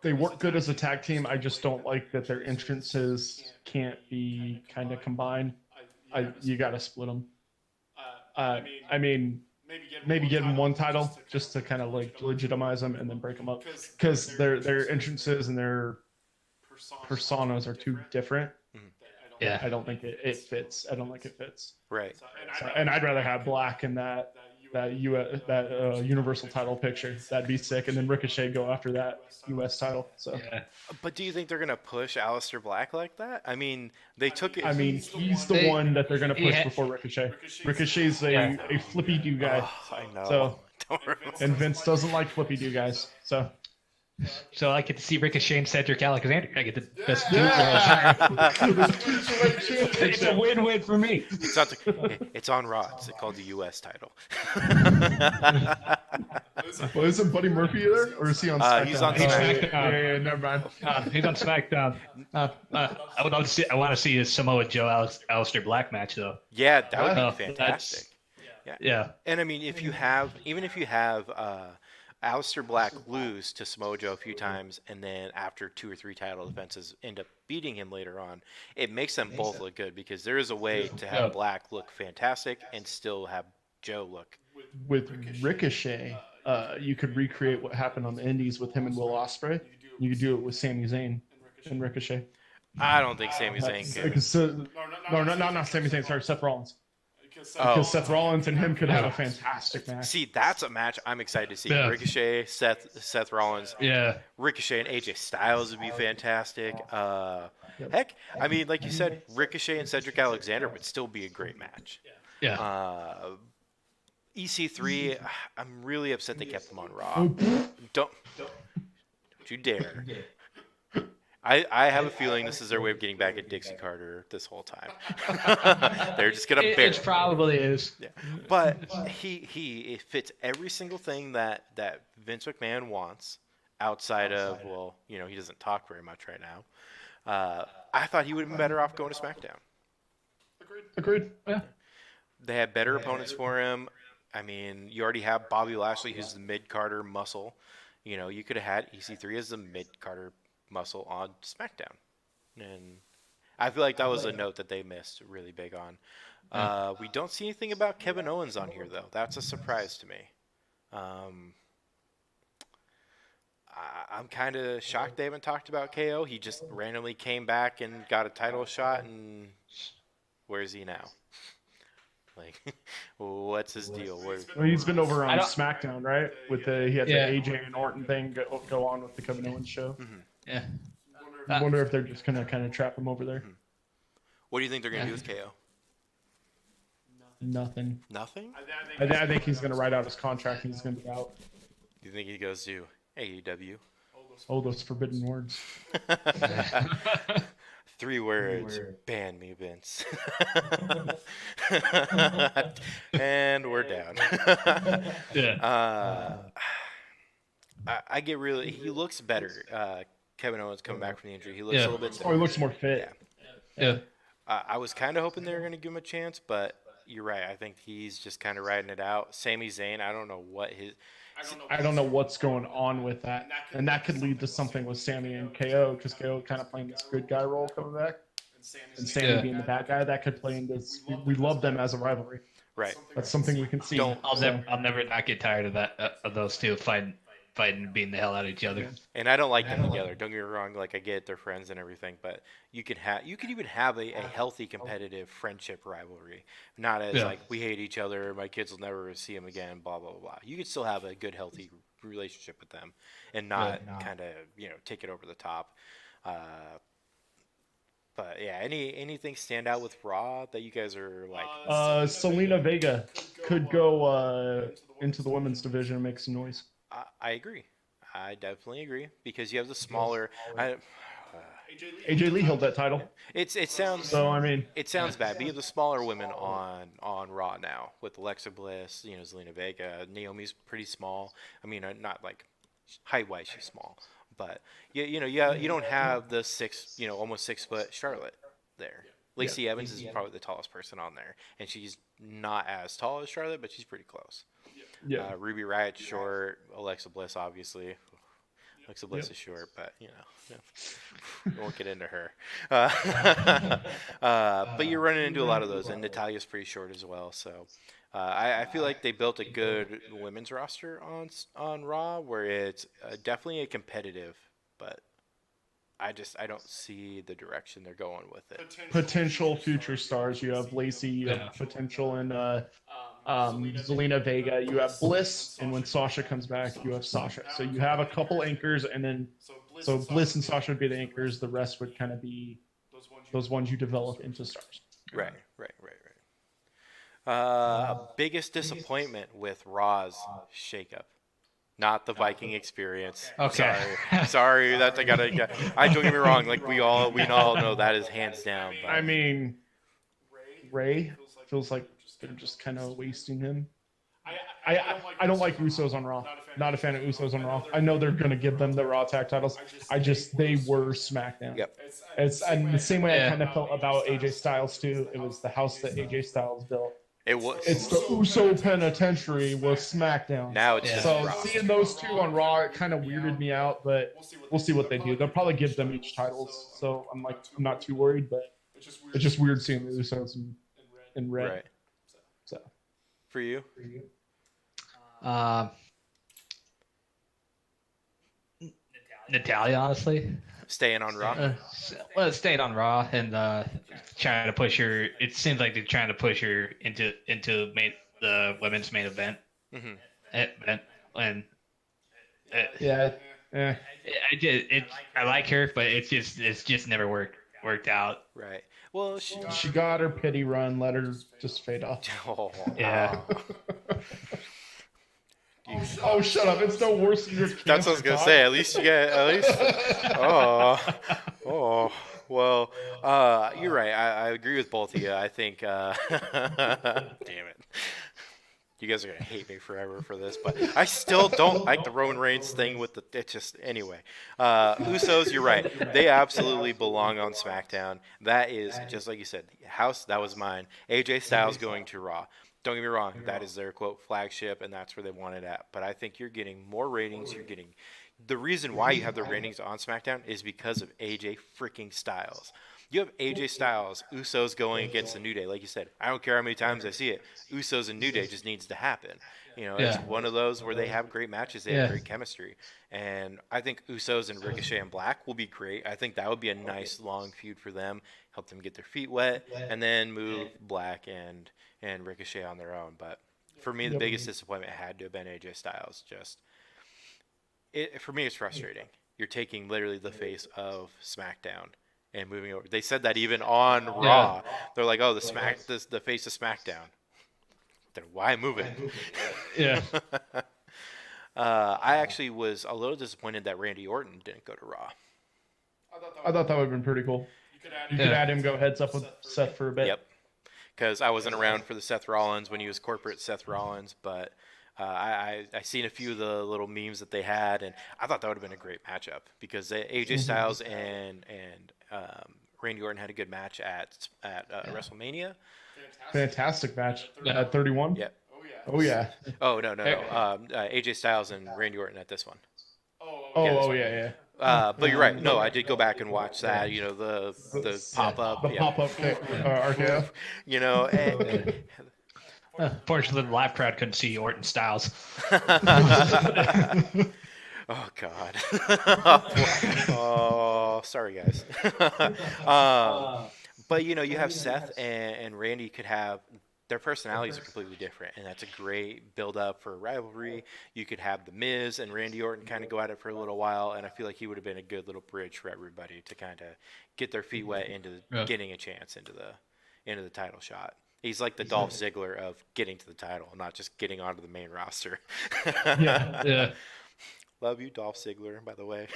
They work good as a tag team. I just don't like that their entrances can't be kind of combined. You got to split them. I mean, maybe give them one title just to kind of legitimize them and then break them up because their entrances and their personas are too different. Yeah, I don't think it fits. I don't think it fits. Right. And I'd rather have Black in that Universal title picture. That'd be sick. And then Ricochet go after that U.S. title. So. Yeah. But do you think they're gonna push Aleister Black like that? I mean, they took it. I mean, he's the one that they're gonna push before Ricochet. Ricochet's a flippy do guy. Oh, I know. So, Don't ruin and Vince doesn't like flippy do guys. So I get to see Ricochet and Cedric Alexander. I get the best two worlds. It's a win-win for me. It's on Raw. It's called the U.S. title. Well, isn't Buddy Murphy there, or is he on SmackDown? He's on SmackDown. Yeah, never mind. He's on SmackDown. I want to see a Samoa Joe Aleister Black match though. Yeah, that would be fantastic. Yeah. And I mean, if you have Aleister Black lose to Samoa Joe a few times, and then after 2 or 3 title defenses end up beating him later on, it makes them both look good because there is a way to have Black look fantastic and still have Joe look. With Ricochet, you could recreate what happened on the Indies with him and Will Ospreay. You could do it with Sami Zayn and Ricochet. I don't think Sami Zayn could. No, not Sami Zayn. Sorry, Seth Rollins. Because Seth Rollins and him could have a fantastic match. See, that's a match I'm excited to see. Yeah. Ricochet, Seth Rollins. Yeah. Ricochet and AJ Styles would be fantastic. Heck, I mean, like you said, Ricochet and Cedric Alexander would still be a great match. Yeah. EC3, I'm really upset they kept them on Raw. Don't you dare. I have a feeling this is their way of getting back at Dixie Carter this whole time. They're just gonna bury It probably is. Yeah. But he fits every single thing that Vince McMahon wants outside of, well, you know, he doesn't talk very much right now. I thought he would have been better off going to SmackDown. Agreed. Yeah. They had better opponents for him. I mean, you already have Bobby Lashley, who's the mid-Carter muscle. You know, you could have had EC3 as the mid-Carter muscle on SmackDown. And I feel like that was a note that they missed really big on. We don't see anything about Kevin Owens on here, though. That's a surprise to me. I'm kind of shocked they haven't talked about KO. He just randomly came back and got a title shot, and where is he now? Like, what's his deal? Well, he's been over on SmackDown, right? With he had the AJ and Orton thing go on with the Kevin Owens show. Mm-hmm. Yeah. I wonder if they're just gonna kind of trap him over there. Mm-hmm. What do you think they're gonna do with KO? Nothing. Nothing? I think he's gonna write out his contract and he's gonna be out. Do you think he goes to AEW? Oh, those forbidden words. 3 words. Ban me, Vince. And we're down. I get really. He looks better. Kevin Owens coming back from the injury. He looks a little bit. Oh, he looks more fit. Yeah. I was kind of hoping they were going to give him a chance, but you're right. I think he's just kind of riding it out. Sami Zayn, I don't know what his. I don't know what's going on with that, and that could lead to something with Sammy and KO, because KO kind of playing this good guy role coming back, and Sammy being the bad guy. That could play into this. We love them as a rivalry. Right. That's something we can see. I'll never not get tired of that of those two fighting and beating the hell out of each other. And I don't like them together. Don't get me wrong. Like, I get they're friends and everything, but you could even have a healthy competitive friendship rivalry, not as like we hate each other. My kids will never see them again. Blah blah blah. You could still have a good healthy relationship with them, and not kind of take it over the top. But yeah, anything stand out with Raw that you guys are like? Selena Vega could go into the women's division and make some noise. I agree. I definitely agree because you have the smaller. AJ Lee held that title. It sounds. So I mean, it sounds bad. But you have the smaller women on Raw now with Alexa Bliss, Zelina Vega. Naomi's pretty small. I mean, not like height-wise she's small, but you don't have the almost 6 foot Charlotte there. Lacey Evans is probably the tallest person on there, and she's not as tall as Charlotte, but she's pretty close. Yeah. Ruby Riott short. Alexa Bliss obviously. Alexa Bliss is short, but we won't get into her. But you're running into a lot of those, and Natalia's pretty short as well. So I feel like they built a good women's roster on Raw, where it's definitely a competitive, but I don't see the direction they're going with it. Potential future stars. You have Lacey. You have potential, and Zelina Vega. You have Bliss, and when Sasha comes back, you have Sasha. So you have a couple anchors, and then so Bliss and Sasha would be the anchors. The rest would kind of be those ones you develop into stars. Right. Biggest disappointment with Raw's shakeup. Not the Viking experience. Okay. Sorry that I gotta. I don't get me wrong. Like we all know that is hands down. But. I mean, Ray feels like they're just kind of wasting him. I don't like Usos on Raw. Not a fan of Usos on Raw. I know they're gonna give them the Raw tag titles. They were SmackDown. Yep. It's and the same way I kind of felt about AJ Styles too. It was the house that AJ Styles built. It's the Uso Penitentiary with SmackDown. Now it's just Raw. Seeing those two on Raw, it kind of weirded me out, but we'll see what they do. They'll probably give them each titles, so I'm not too worried. But it's just weird seeing the Usos in red. Right. So for you, Natalia, honestly. Staying on Raw. Staying on Raw and trying to push her. It seems like they're trying to push her into the women's main event. And I like her, but it's just never worked out. Right. Well, she got her pity run. Let her just fade off. Oh, yeah. Oh, shut up! It's no worse than your. That's what I was gonna say. At least you get Well, you're right. I agree with both of you. I think. Damn it. You guys are gonna hate me forever for this, but I still don't like the Roman Reigns thing with the. It just anyway. Usos, you're right. They absolutely belong on SmackDown. That is just like you said. House that was mine. AJ Styles going to Raw. Don't get me wrong, that is their, quote, flagship, and that's where they want it at. But I think you're getting more ratings. The reason why you have the ratings on SmackDown is because of AJ freaking Styles. You have AJ Styles, Usos going against the New Day. Like you said, I don't care how many times I see it. Usos and New Day just needs to happen. It's one of those where they have great matches. They have great chemistry. And I think Usos and Ricochet and Black will be great. I think that would be a nice long feud for them. Help them get their feet wet, and then move Black and Ricochet on their own. But for me, the biggest disappointment had to have been AJ Styles. For me, it's frustrating. You're taking literally the face of SmackDown and moving over. They said that even on Raw. They're like, oh, the face of SmackDown. Then why move it? Yeah. I actually was a little disappointed that Randy Orton didn't go to Raw. I thought that would have been pretty cool. You could add him go heads up with Seth for a bit. Yep. Because I wasn't around for the Seth Rollins when he was corporate Seth Rollins, but I seen a few of the little memes that they had, and I thought that would have been a great matchup because AJ Styles and Randy Orton had a good match at WrestleMania. Fantastic match at 31. Yep. Oh yeah. Oh no. AJ Styles and Randy Orton at this one. Yeah. But you're right. No, I did go back and watch that. The pop up. The pop up RKO. Fortunately, the live crowd couldn't see Orton Styles. Oh God. Oh, sorry guys. But you have Seth and Randy could have. Their personalities are completely different, and that's a great build-up for a rivalry. You could have The Miz and Randy Orton kind of go at it for a little while, and I feel like he would have been a good little bridge for everybody to kind of get their feet wet into getting a chance into the title shot. He's like the Dolph Ziggler of getting to the title, not just getting onto the main roster. Yeah. Love you, Dolph Ziggler, by the way.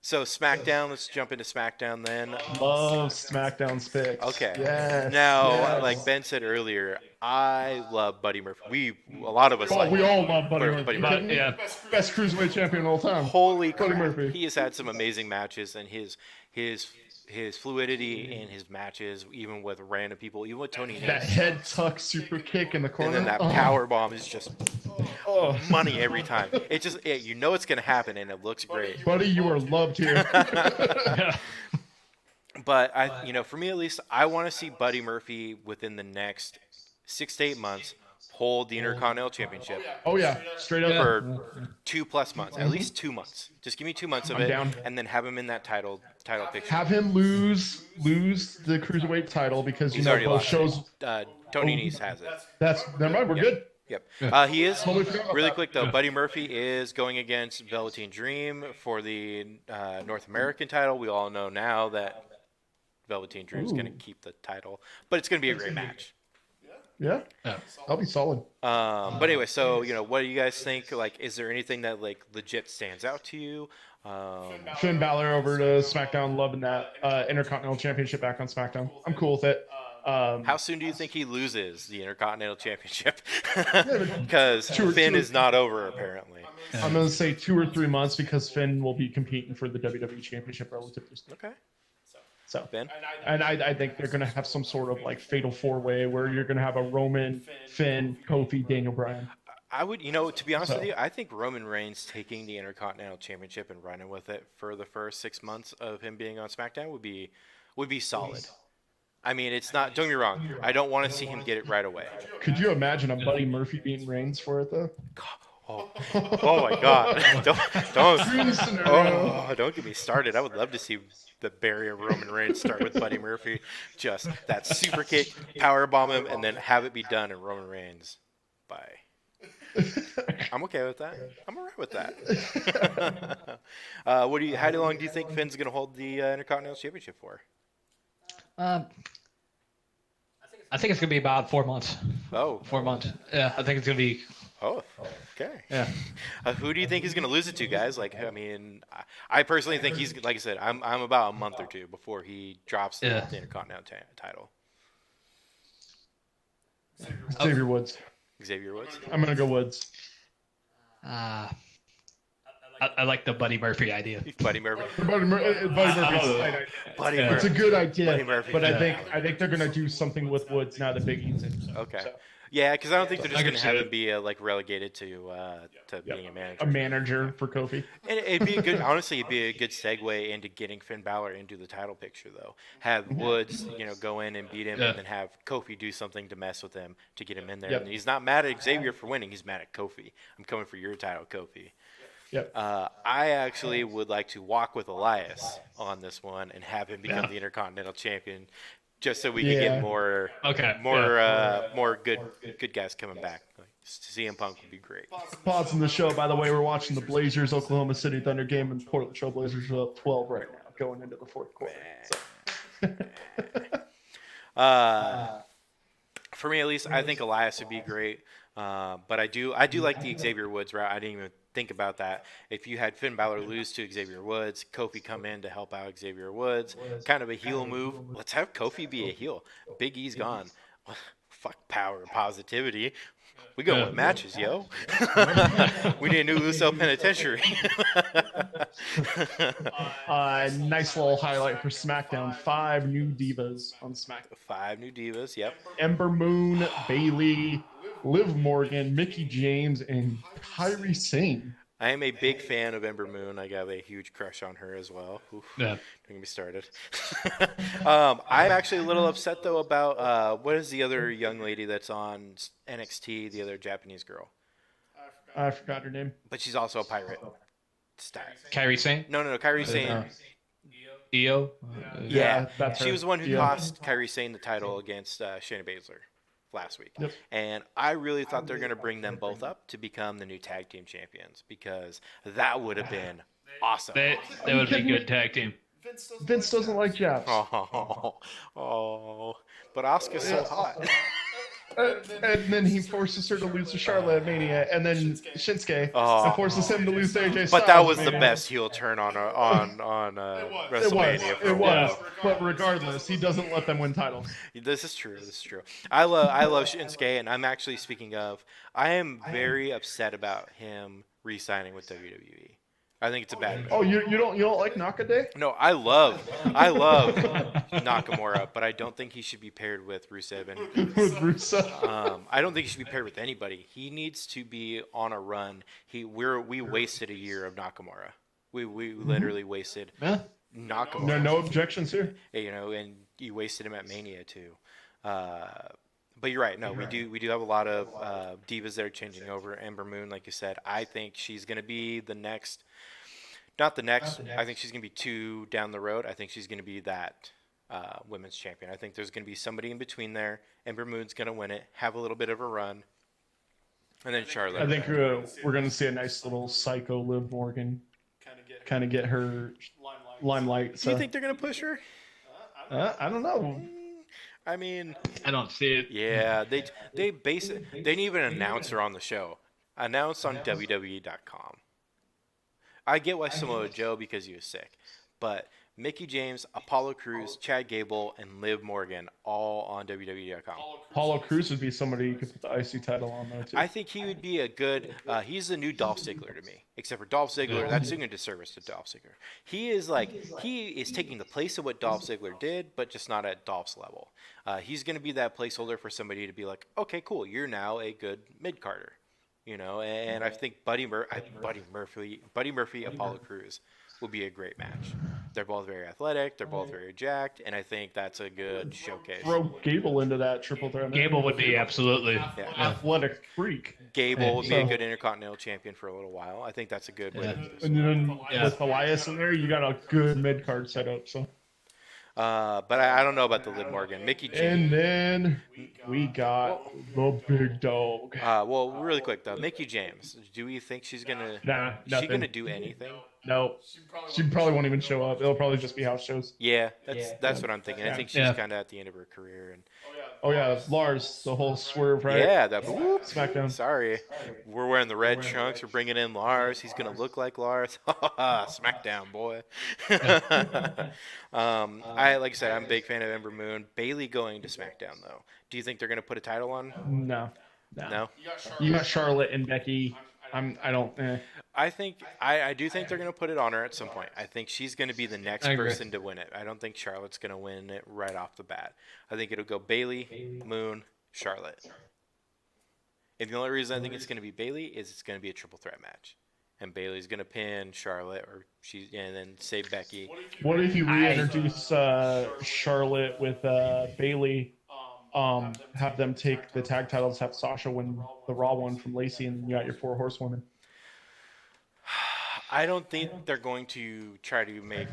So SmackDown, let's jump into SmackDown then. Love SmackDown's picks. Okay. Yes. Now, like Ben said earlier, I love Buddy Murphy. A lot of us like. We all love Buddy Murphy. Yeah. Best cruiserweight champion of all time. Holy crap! Buddy Murphy. He has had some amazing matches, and his fluidity in his matches, even with random people, even with Tony. That head tuck super kick in the corner, and then that power bomb is just money every time. It just it's gonna happen, and it looks great. Buddy, you are loved here. But for me at least, I want to see Buddy Murphy within the next 6 to 8 months hold the Intercontinental Championship Oh yeah, straight up. for 2+ months, at least 2 months. Just give me 2 months of I'm it, down. and then have him in that title picture. Have him lose the cruiserweight title because He's already both lost shows. Tony Nese has it. That's never mind. We're good. Yep. He is Totally forgot about really that. quick though. Buddy Murphy is going against Velveteen Dream for the North American title. We all know now that Velveteen Dream is going to keep the title, but it's going to be a great match. Yeah, that'll be solid. But anyway, so what do you guys think? Like, is there anything that like legit stands out to you? Finn Balor over to SmackDown, loving that Intercontinental Championship back on SmackDown. I'm cool with it. How soon do you think he loses the Intercontinental Championship? Because Finn is not over, apparently. I'm going to say 2 or 3 months because Finn will be competing for the WWE Championship relatively soon. Okay. So, Ben? and I think they're going to have some sort of like fatal 4-way where you're going to have a Roman, Finn, Kofi, Daniel Bryan. I would, to be honest with you, I think Roman Reigns taking the Intercontinental Championship and running with it for the first 6 months of him being on SmackDown would be solid. I mean, it's not. Don't get me wrong. I don't want to see him get it right away. Could you imagine a Buddy Murphy beating Reigns for it though? Oh my God! Don't get me started. I would love to see the barrier Roman Reigns start with Buddy Murphy, just that super kick, power bomb him, and then have it be done, and Roman Reigns. Bye. I'm okay with that. I'm alright with that. How long do you think Finn's gonna hold the Intercontinental Championship for? I think it's gonna be about 4 months. Oh, 4 months. Yeah, I think it's gonna be. Oh, okay. Yeah. Who do you think he's going to lose it to, guys? Like, I mean, I personally think he's, like I said, I'm about a month or two before he drops the Intercontinental title. Xavier Woods. Xavier Woods? I'm going to go Woods. I like the Buddy Murphy idea. Buddy Murphy. Buddy Murphy's it's a good idea, but I think they're going to do something with Woods now that Big E's in. Okay. So. Yeah, because I don't think they're just going to have him be relegated to being a manager. A manager for Kofi. And it'd be a good, honestly, it'd be a good segue into getting Finn Balor into the title picture, though. Have Woods, go in and beat him, and then have Kofi do something to mess with him to get him in there. And he's not mad at Xavier for winning; he's mad at Kofi. I'm coming for your title, Kofi. Yep. I actually would like to walk with Elias on this one and have him become the Intercontinental Champion. Just so we can get more good guys coming back. Like, CM Punk would be great. Pause in the show. By the way, we're watching the Blazers Oklahoma City Thunder game, and Portland Trail Blazers are up 12 right now, going into the fourth quarter. So. For me, at least, I think Elias would be great. But I do like the Xavier Woods route. I didn't even think about that. If you had Finn Balor lose to Xavier Woods, Kofi come in to help out Xavier Woods, kind of a heel move. Let's have Kofi be a heel. Big E's gone. Fuck power and positivity. We go with matches, yo. We need a new Uso penitentiary. Nice little highlight for SmackDown. 5 new divas on SmackDown. 5 new divas, yep. Ember Moon, Bayley, Liv Morgan, Mickie James, and Kairi Sane. I am a big fan of Ember Moon. I got a huge crush on her as well. Oof, don't get me started. I'm actually a little upset, though, about what is the other young lady that's on NXT, the other Japanese girl? I forgot her name. But she's also a pirate. Kairi Sane? No, Kairi Sane. Io? Yeah, that's her. She was the one who cost Kairi Sane the title against Shayna Baszler last week. Yep. And I really thought they're going to bring them both up to become the new tag team champions because that would have been awesome. That would be a good tag team. Vince doesn't like Japs. But Asuka's so hot. And then he forces her to lose to Charlotte at Mania, and then Shinsuke and forces him to lose to AJ Styles. But that was the best heel turn on WrestleMania. It was. But regardless, he doesn't let them win titles. This is true. I love Shinsuke, and I'm actually speaking of. I am very upset about him re-signing with WWE. I think it's a bad move. Oh, you don't like Nakaday? No, I love Nakamura, but I don't think he should be paired with Rusev. With Rusev. I don't think he should be paired with anybody. He needs to be on a run. We wasted a year of Nakamura. We literally wasted Nakamura. No objections here. And you wasted him at Mania too. But you're right. No, we do have a lot of divas that are changing over. Ember Moon, like you said, I think she's going to be the next. Not the next. I think she's going to be 2 down the road. I think she's going to be that women's champion. I think there's going to be somebody in between there. Ember Moon's going to win it, have a little bit of a run, and then Charlotte. I think we're going to see a nice little psycho Liv Morgan kind of get her limelight. So. Do you think they're going to push her? I don't know. I mean, I don't see it. Yeah, they didn't even announce her on the show. Announced on WWE.com. I get why Samoa Joe, because he was sick, but Mickie James, Apollo Crews, Chad Gable, and Liv Morgan all on WWE.com. Apollo Crews would be somebody you could put the IC title on though too. I think he would be a good. He's the new Dolph Ziggler to me, except for Dolph Ziggler. That's doing a disservice to Dolph Ziggler. He is taking the place of what Dolph Ziggler did, but just not at Dolph's level. He's going to be that placeholder for somebody to be like, okay, cool, you're now a good mid-carder. And I think Buddy Murphy, Apollo Crews will be a great match. They're both very athletic. They're both very jacked, and I think that's a good showcase. Throw Gable into that triple threat. Gable would be absolutely athletic freak. Gable would be a good Intercontinental Champion for a little while. I think that's a good way to do this. And then with Elias in there, you got a good mid card setup. So. But I don't know about the Liv Morgan. Mickie James. And then we got the big dog. Well, really quick though, Mickie James. Do we think she's gonna? Is she gonna do anything? No. She probably won't even show up. It'll probably just be house shows. Yeah, that's what I'm thinking. I think she's kind of at the end of her career. And oh yeah, Lars, the whole swerve, right? Yeah, that SmackDown. Sorry, we're wearing the red trunks. We're bringing in Lars. He's gonna look like Lars. SmackDown, boy. Like I said, I'm a big fan of Ember Moon. Bayley going to SmackDown though. Do you think they're gonna put a title on? No. You got Charlotte and Becky. I don't. I do think they're going to put it on her at some point. I think she's going to be the next person to win it. I don't think Charlotte's going to win it right off the bat. I think it'll go Bayley, Moon, Charlotte. And the only reason I think it's going to be Bayley is it's going to be a triple threat match. And Bayley's going to pin Charlotte, and then save Becky. What if you reintroduce Charlotte with Bayley? Have them take the tag titles, have Sasha win the Raw one from Lacey, and you got your 4 horsewomen. I don't think they're going to try to make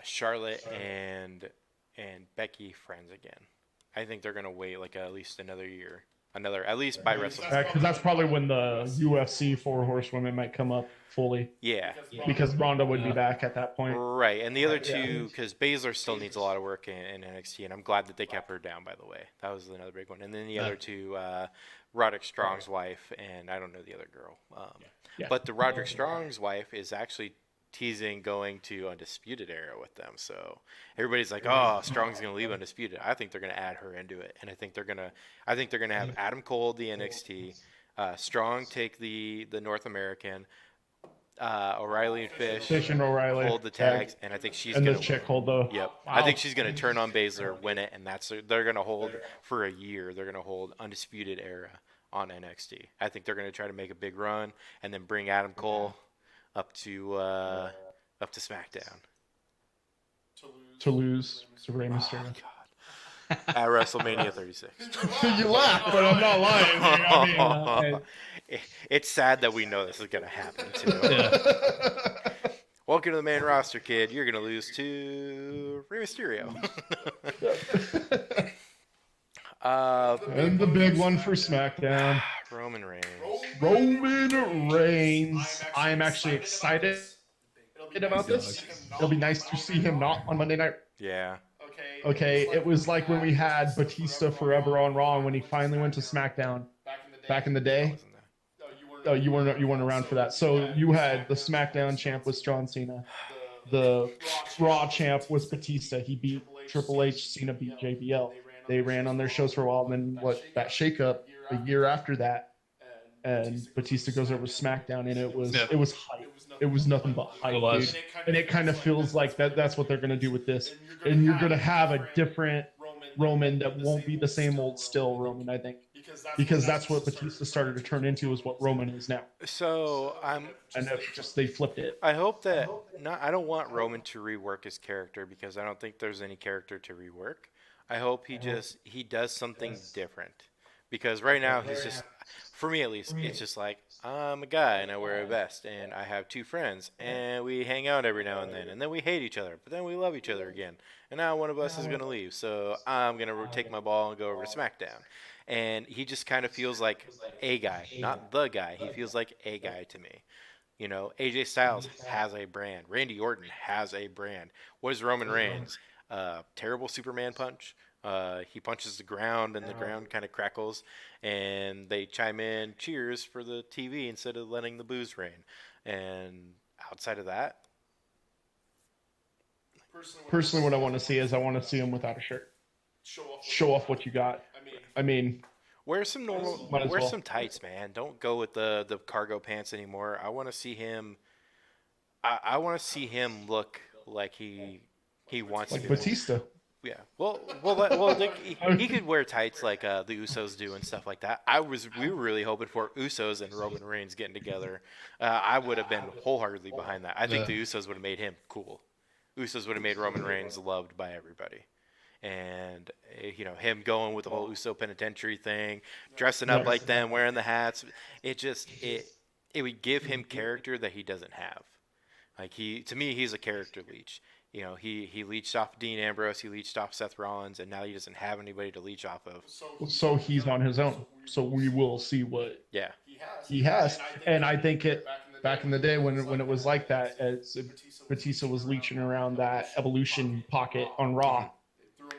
Charlotte and Becky friends again. I think they're going to wait like at least another year. At least by WrestleMania. Because that's probably when the UFC 4 horsewomen might come up fully. Yeah. Because Ronda would be back at that point. Right. And the other two, because Baszler still needs a lot of work in NXT, and I'm glad that they kept her down, by the way. That was another big one. And then the other two, Roderick Strong's wife, and I don't know the other girl. But the Roderick Strong's wife is actually teasing going to Undisputed Era with them. So everybody's like, "Oh, Strong's going to leave Undisputed." I think they're going to add her into it, and I think they're going to have Adam Cole the NXT, Strong take the North American, O'Reilly and Fish and O'Reilly hold the tags, and I think she's going to the chick hold the. Yep, wow. I think she's going to turn on Baszler, win it, and they're going to hold for a year. They're going to hold Undisputed Era on NXT. I think they're going to try to make a big run and then bring Adam Cole up to SmackDown to lose to Rey Mysterio. Oh, God. At WrestleMania 36. You laugh, but I'm not lying. It's sad that we know this is going to happen too. Yeah. Welcome to the main roster, kid. You're going to lose to Rey Mysterio. And the big one for SmackDown. Roman Reigns. I am actually excited about this. It'll be nice to see him not on Monday night. Yeah. Okay, it was like when we had Batista forever on Raw, and when he finally went to SmackDown back in the day. Oh, you weren't around for that. So you had the SmackDown champ was John Cena. The Raw champ was Batista. He beat Triple H. Cena beat JBL. They ran on their shows for a while, and then that shakeup a year after that, and Batista goes over to SmackDown, and it was hype. It was nothing but hype, dude. And it kind of feels like that's what they're gonna do with this. And you're gonna have a different Roman that won't be the same old still Roman, I think. Because that's what Batista started to turn into, is what Roman is now. So they flipped it. I hope that I don't want Roman to rework his character, because I don't think there's any character to rework. I hope he does something different, because right now he's just, for me at least, it's just like, I'm a guy and I wear a vest and I have two friends and we hang out every now and then we hate each other, but then we love each other again. And now one of us is gonna leave, so I'm gonna take my ball and go over to SmackDown. And he just kind of feels like a guy, not the guy. He feels like a guy to me. You know, AJ Styles has a brand. Randy Orton has a brand. What is Roman Reigns? Terrible Superman punch. He punches the ground and the ground kind of crackles, and they chime in cheers for the TV instead of letting the booze rain. And outside of that, Personally, what I want to see is I want to see him without a shirt. Show off what you got. I mean, wear some some tights, man. Don't go with the cargo pants anymore. I want to see him. I want to see him look like he wants like to. Batista. Yeah. Well, like, he could wear tights like the Usos do and stuff like that. We were really hoping for Usos and Roman Reigns getting together. I would have been wholeheartedly behind that. I think the Usos would have made him cool. Usos would have made Roman Reigns loved by everybody. And, you know, him going with the whole Uso penitentiary thing, dressing up like them, wearing the hats, it would give him character that he doesn't have. Like, to me, he's a character leech. You know, he leached off Dean Ambrose, he leached off Seth Rollins, and now he doesn't have anybody to leech off of. So he's on his own. So we will see what he has. And I think back in the day when it was like that, as Batista was leeching around that Evolution pocket on Raw,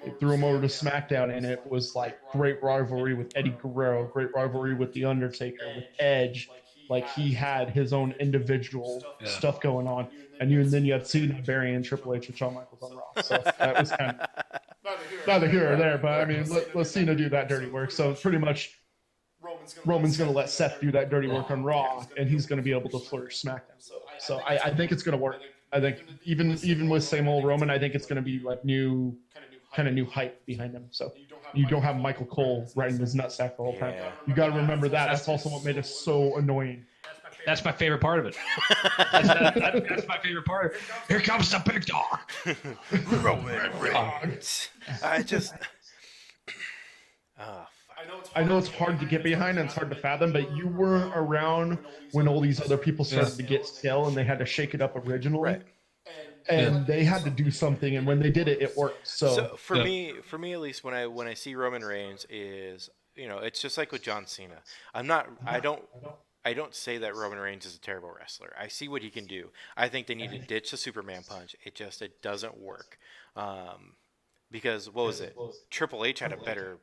they threw him over to SmackDown, and it was like great rivalry with Eddie Guerrero, great rivalry with The Undertaker, with Edge. Like, he had his own individual stuff going on. And then you had Cena burying Triple H with Shawn Michaels on Raw. So that was kind of neither here or there. But, I mean, let Cena do that dirty work. So pretty much Roman's going to let Seth do that dirty work on Raw, and he's going to be able to flourish SmackDown. So I think it's going to work. I think even with same old Roman, I think it's going to be like new hype behind him. So you don't have Michael Cole riding his nutsack the whole time. You got to remember that. That's also what made it so annoying. That's my favorite part of it. That's my favorite part. Here comes the big dog. Roman Reigns. I know it's hard to get behind and it's hard to fathom, but you weren't around when all these other people started to get stale and they had to shake it up originally. Right. And they had to do something, and when they did it, it worked. So for me at least, when I see Roman Reigns, is, you know, it's just like with John Cena. I don't say that Roman Reigns is a terrible wrestler. I see what he can do. I think they need to ditch the Superman punch. It doesn't work. Because what was it? Triple H had a better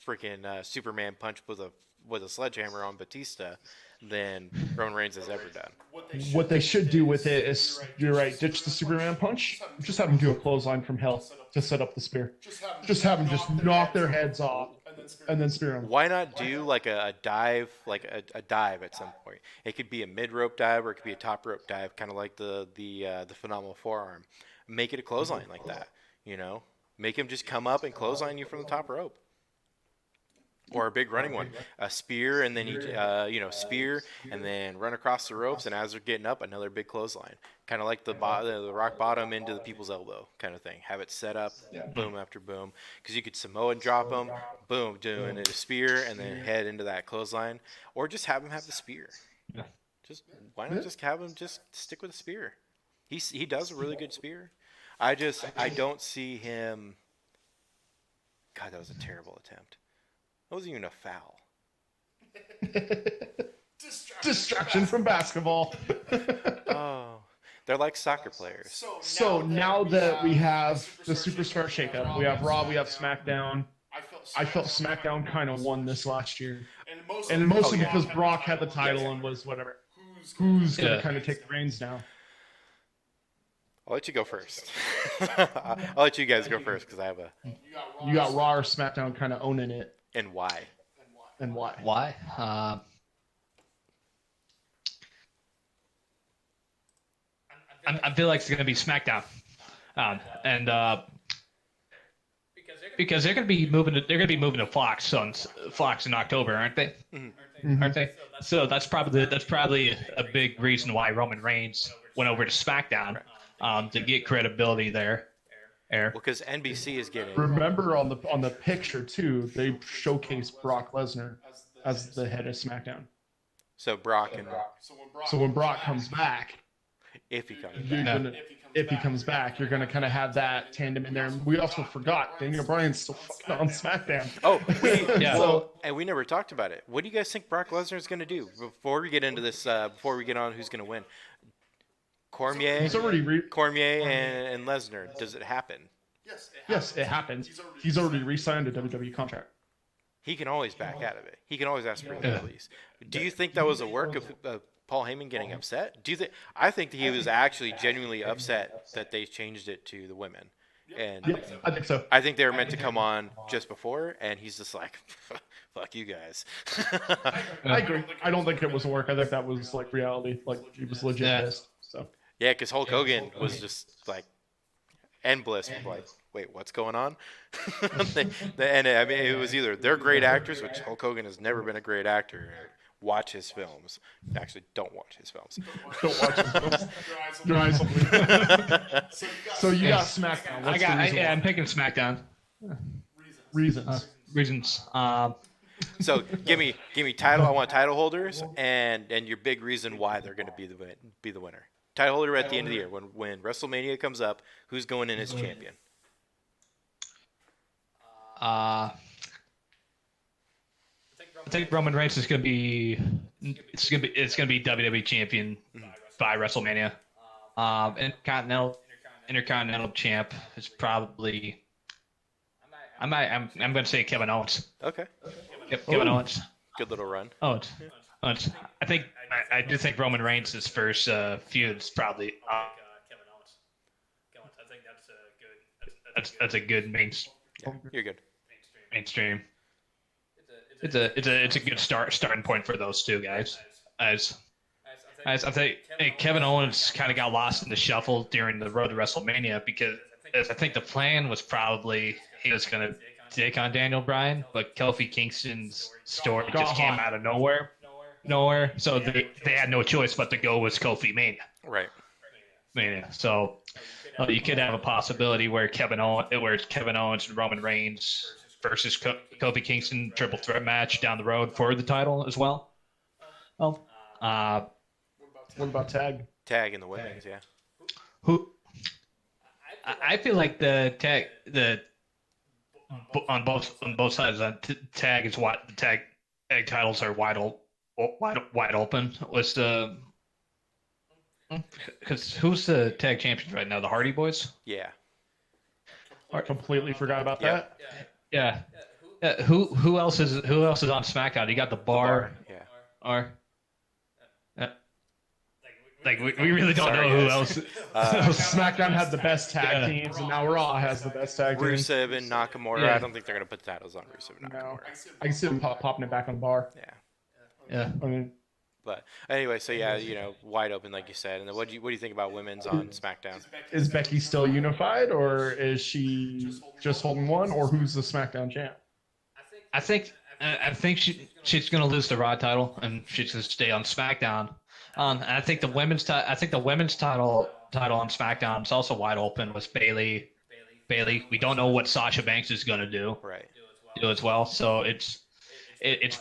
freaking Superman punch with a sledgehammer on Batista than Roman Reigns has ever done. What they should do with it is, you're right, ditch the Superman punch. Just have him do a clothesline from hell to set up the spear. Just have him just knock their heads off and then spear them. Why not do like a dive, like a dive at some point? It could be a mid rope dive, or it could be a top rope dive, kind of like the phenomenal forearm. Make it a clothesline like that. You know, make him just come up and clothesline you from the top rope. Or a big running one, a spear, and then spear, and then run across the ropes, and as they're getting up, another big clothesline, kind of like the rock bottom into the people's elbow kind of thing. Have it set up, boom after boom, because you could Samoan drop them, boom, doing a spear, and then head into that clothesline, or just have him have the spear. Yeah. Just why not just have him just stick with the spear? He does a really good spear. I don't see him. God, that was a terrible attempt. That wasn't even a foul. Distraction from basketball. Oh, they're like soccer players. So now that we have the superstar shakeup, we have Raw, we have SmackDown. I felt SmackDown kind of won this last year, and mostly because Brock had the title and was whatever. Who's gonna kind of take the reins now? I'll let you go first. I'll let you guys go first because I have a. You got Raw or SmackDown kind of owning it. And why? And why? Why? I feel like it's going to be SmackDown, because they're going to be moving to Fox in October, aren't they? Mm-hmm. Aren't they? So that's probably a big reason why Roman Reigns went over to SmackDown, to get credibility there. air. because NBC is getting. Remember on the picture too, they showcased Brock Lesnar as the head of SmackDown. So Brock and So when Brock comes back, if he comes you're back. gonna, if he comes back, you're gonna kind of have that tandem in there. And we also forgot Daniel Bryan's still fucking on SmackDown. Oh, Yeah. well, and we never talked about it. What do you guys think Brock Lesnar is going to do before we get into this? Before we get on, who's going to win? Cormier, He's already and Lesnar. Does it happen? yes, it happened. He's already re-signed a WWE contract. He can always back out of it. He can always ask for a release. Do you think that was a work of Paul Heyman getting upset? Do you think? I think that he was actually genuinely upset that they changed it to the women. And Yep, I think so. I think they were meant to come on just before, and he's just like, "Fuck you guys." I agree. I don't think it was work. I think that was like reality. Like he was legit pissed. So Yeah, because Hulk Hogan was just like, and Bliss was like, "Wait, what's going on?" And I mean, it was either they're great actors, which Hulk Hogan has never been a great actor. Watch his films. Actually, don't watch his films. don't watch his films. Your eyes will bleed. So you got SmackDown. What's the reason why? I'm picking SmackDown. Reasons. Reasons. So give me title. I want title holders and your big reason why they're going to be the winner. Title holder at the end of the year when WrestleMania comes up. Who's going in as champion? I think Roman Reigns is going to be WWE champion by WrestleMania. Intercontinental champ is probably. I'm going to say Kevin Owens. Okay, Kevin Owens. good little run. Owens. I do think Roman Reigns' first feud is probably. Kevin Owens. I think that's a good Yeah, you're good. mainstream. It's a good starting point for those two guys. As I think Kevin Owens kind of got lost in the shuffle during the road to WrestleMania because I think the plan was probably he was going to take on Daniel Bryan, but Kofi Kingston's story just came out of nowhere. So they had no choice but to go with Kofi Right. Mania. So you could have a possibility where Kevin Owens and Roman Reigns versus Kofi Kingston triple threat match down the road for the title as well. What about tag? Tag in the women's, yeah. Who? I feel like on both sides tag is what the tag titles are wide open. Was the because who's the tag champions right now? The Hardy Boys. Yeah. I completely forgot about that. Yeah. Who else is on SmackDown? You got the Bar. Yeah. Or. Like we really don't know who else. SmackDown had the best tag teams, and now Raw has the best tag teams. Rusev and Nakamura. Yeah. I don't think they're going to put the titles on Rusev and Nakamura. No, I can see them popping it back on the bar. Yeah. I mean, But anyway, so yeah, wide open like you said. And then what do you think about women's on SmackDown? is Becky still unified, or is she just holding one, or who's the SmackDown champ? I think she's going to lose the Raw title and she's going to stay on SmackDown. And I think the women's title on SmackDown is also wide open with Bayley. We don't know what Sasha Banks is going to do. Right. Do as well. So it's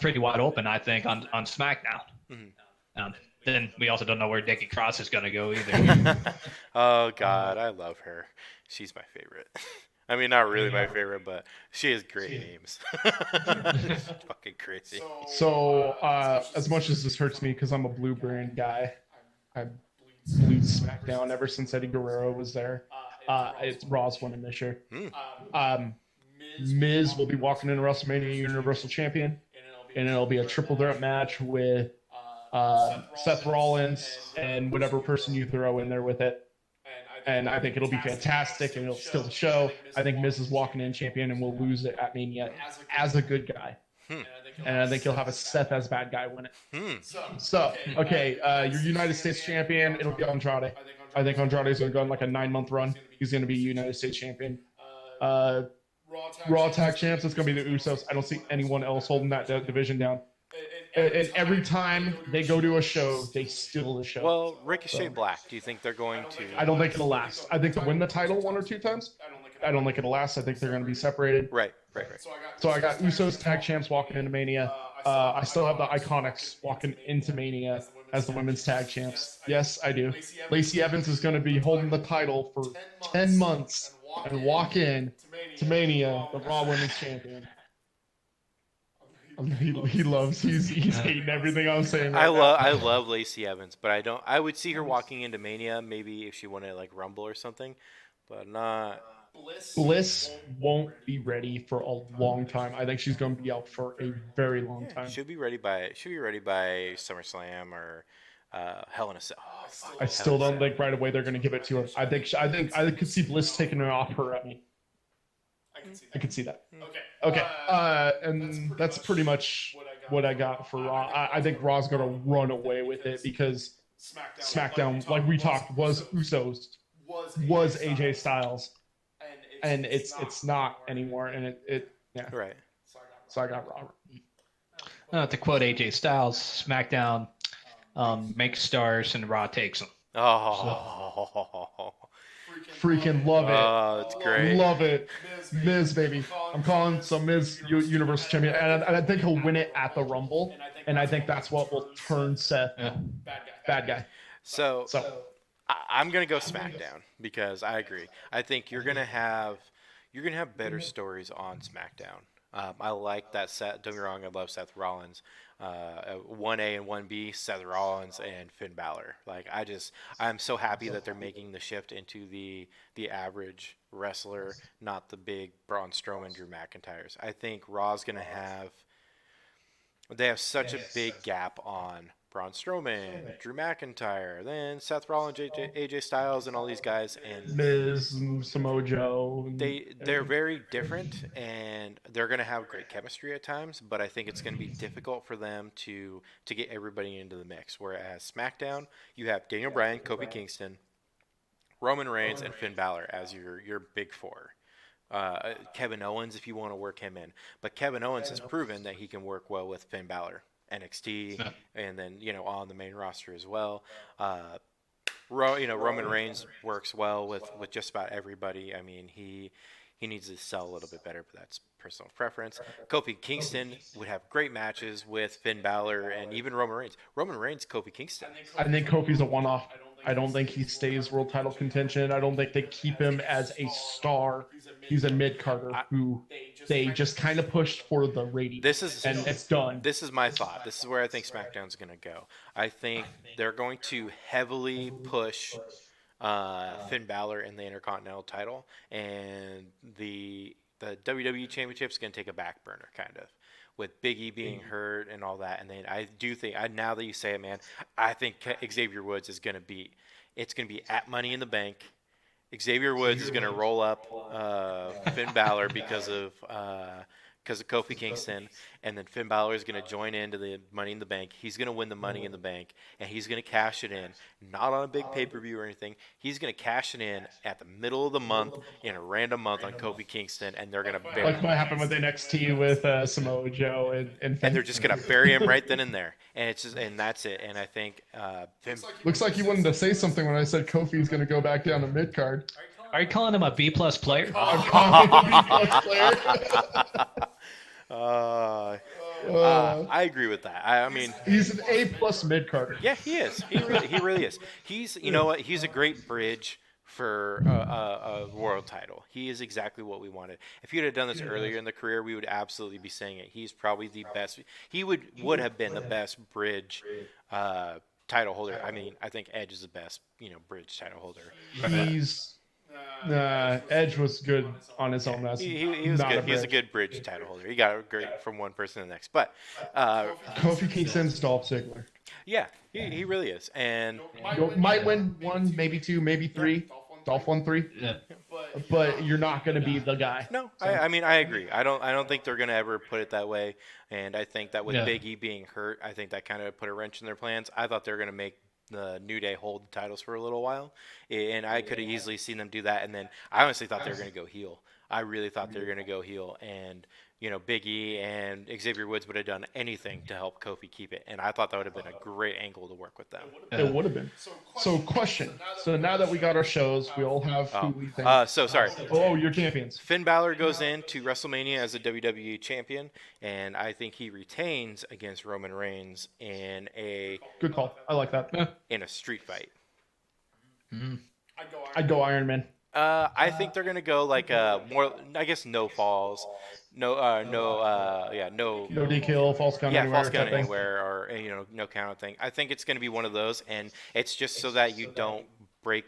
pretty wide open, I think, on SmackDown. Mm-hmm. Then we also don't know where Nikki Cross is going to go either. Oh God, I love her. She's my favorite. I mean, not really my favorite, but she has great names. Fucking crazy. So, as much as this hurts me because I'm a blue brand guy, I blew SmackDown ever since Eddie Guerrero was there. It's Raw's winning this year. Miz will be walking into WrestleMania Universal Champion, and it'll be a triple threat match with Seth Rollins and whatever person you throw in there with it. And I think it'll be fantastic, and it'll still the show. I think Miz is walking in champion and will lose it at Mania as a good guy. And I think he'll have a Seth as bad guy win it. So, okay, your United States champion, it'll be Andrade. I think Andrade's going to go on like a 9-month run. He's going to be United States champion. Raw tag champs, it's going to be the Usos. I don't see anyone else holding that division down. And every time they go to a show, they steal the show. Well, Ricochet Black. Do you think they're going to? I don't think it'll last. I think they'll win the title 1 or 2 times. I don't think it'll last. I think they're going to be separated. Right. So I got Usos tag champs walking into Mania. I still have the Iconics walking into Mania as the women's tag champs. Yes, I do. Lacey Evans is going to be holding the title for 10 months and walk in to Mania, the Raw Women's Champion. He's hating everything I'm saying right now. I love Lacey Evans, but I would see her walking into Mania maybe if she wanted like Rumble or something, but not. Bliss won't be ready for a long time. I think she's going to be out for a very long time. She'll be ready by SummerSlam or Hell in a Cell. I still don't think right away they're going to give it to her. I think I could see Bliss taking her off her. I could see that. Okay. And that's pretty much what I got for Raw. I think Raw's going to run away with it because SmackDown, like we talked, was Usos, was AJ Styles, and it's not anymore. And yeah. Right. So I got Raw. To quote AJ Styles, SmackDown makes stars and Raw takes them. Freaking love it. Oh, that's great. Love it. Miz, baby. I'm calling some Miz Universal Champion. And I think he'll win it at the Rumble. And I think that's what will turn Seth bad guy. So I'm going to go SmackDown because I agree. I think you're going to have better stories on SmackDown. I like that Seth. Don't get me wrong, I love Seth Rollins. 1A and 1B, Seth Rollins and Finn Balor. Like I'm so happy that they're making the shift into the average wrestler, not the big Braun Strowman, Drew McIntyres. I think Raw's gonna have. They have such a big gap on Braun Strowman, Drew McIntyre, then Seth Rollins, AJ Styles, and all these guys, and Miz, and Samoa Joe. They're very different, and they're going to have great chemistry at times. But I think it's going to be difficult for them to get everybody into the mix. Whereas SmackDown, you have Daniel Bryan, Kofi Kingston, Roman Reigns, and Finn Balor as your big four. Kevin Owens, if you want to work him in, but Kevin Owens has proven that he can work well with Finn Balor. NXT, and then on the main roster as well. Roman Reigns works well with just about everybody. I mean, he needs to sell a little bit better, but that's personal preference. Kofi Kingston would have great matches with Finn Balor and even Roman Reigns. Roman Reigns, Kofi Kingston. I think Kofi's a one-off. I don't think he stays world title contention. I don't think they keep him as a star. He's a mid-carder who they just kind of pushed for the ratings. And it's done. This is my thought. This is where I think SmackDown's going to go. I think they're going to heavily push Finn Balor in the Intercontinental title, and the WWE Championship is going to take a back burner, kind of, with Big E being hurt and all that. And then I do think, now that you say it, man, I think Xavier Woods is going to be at Money in the Bank. Xavier Woods is going to roll up Finn Balor because of Kofi Kingston, and then Finn Balor is going to join into the Money in the Bank. He's going to win the Money in the Bank, and he's going to cash it in, not on a big pay-per-view or anything. He's going to cash it in at the middle of the month in a random month on Kofi Kingston, and they're going to bury him. Like what happened with NXT with Samoa Joe and they're just going to bury him right then and there, and that's it. And I think Finn looks like you wanted to say something when I said Kofi's going to go back down to mid card. Are you calling him a B+ player? I'm calling him a B+ player. I agree with that. I mean, he's an A+ mid carder. Yeah, he is. He really is. He's what? He's a great bridge for a world title. He is exactly what we wanted. If you'd have done this earlier in the career, we would absolutely be saying it. He's probably the best. He would have been the best bridge title holder. I mean, I think Edge is the best, bridge title holder. Edge was good on his own. He was good. He's a good bridge title holder. He got it great from one person to the next. But Kofi Kingston's Dolph Ziggler. Yeah, he really is. And might win one, maybe two, maybe three. Dolph won 3. Yeah. But you're not going to be the guy. No, so. I mean, I agree. I don't think they're going to ever put it that way. And I think that with Big E being hurt, I think that kind of put a wrench in their plans. I thought they were going to make the New Day hold the titles for a little while, and I could have easily seen them do that. And then I honestly thought they were going to go heel. I really thought they were going to go heel and Big E and Xavier Woods would have done anything to help Kofi keep it, and I thought that would have been a great angle to work with them. It would have been. So, question. So now that we got our shows, we all have who we think. Sorry. Oh, your champions. Finn Balor goes into WrestleMania as a WWE champion, and I think he retains against Roman Reigns in a good call. I like that. Yeah. In a street fight. Mm-hmm. I'd go Iron Man. I think they're gonna go like more. I guess no falls, no DQ, false count anywhere, false count anywhere, or no count thing. I think it's gonna be one of those, and it's just so that you don't break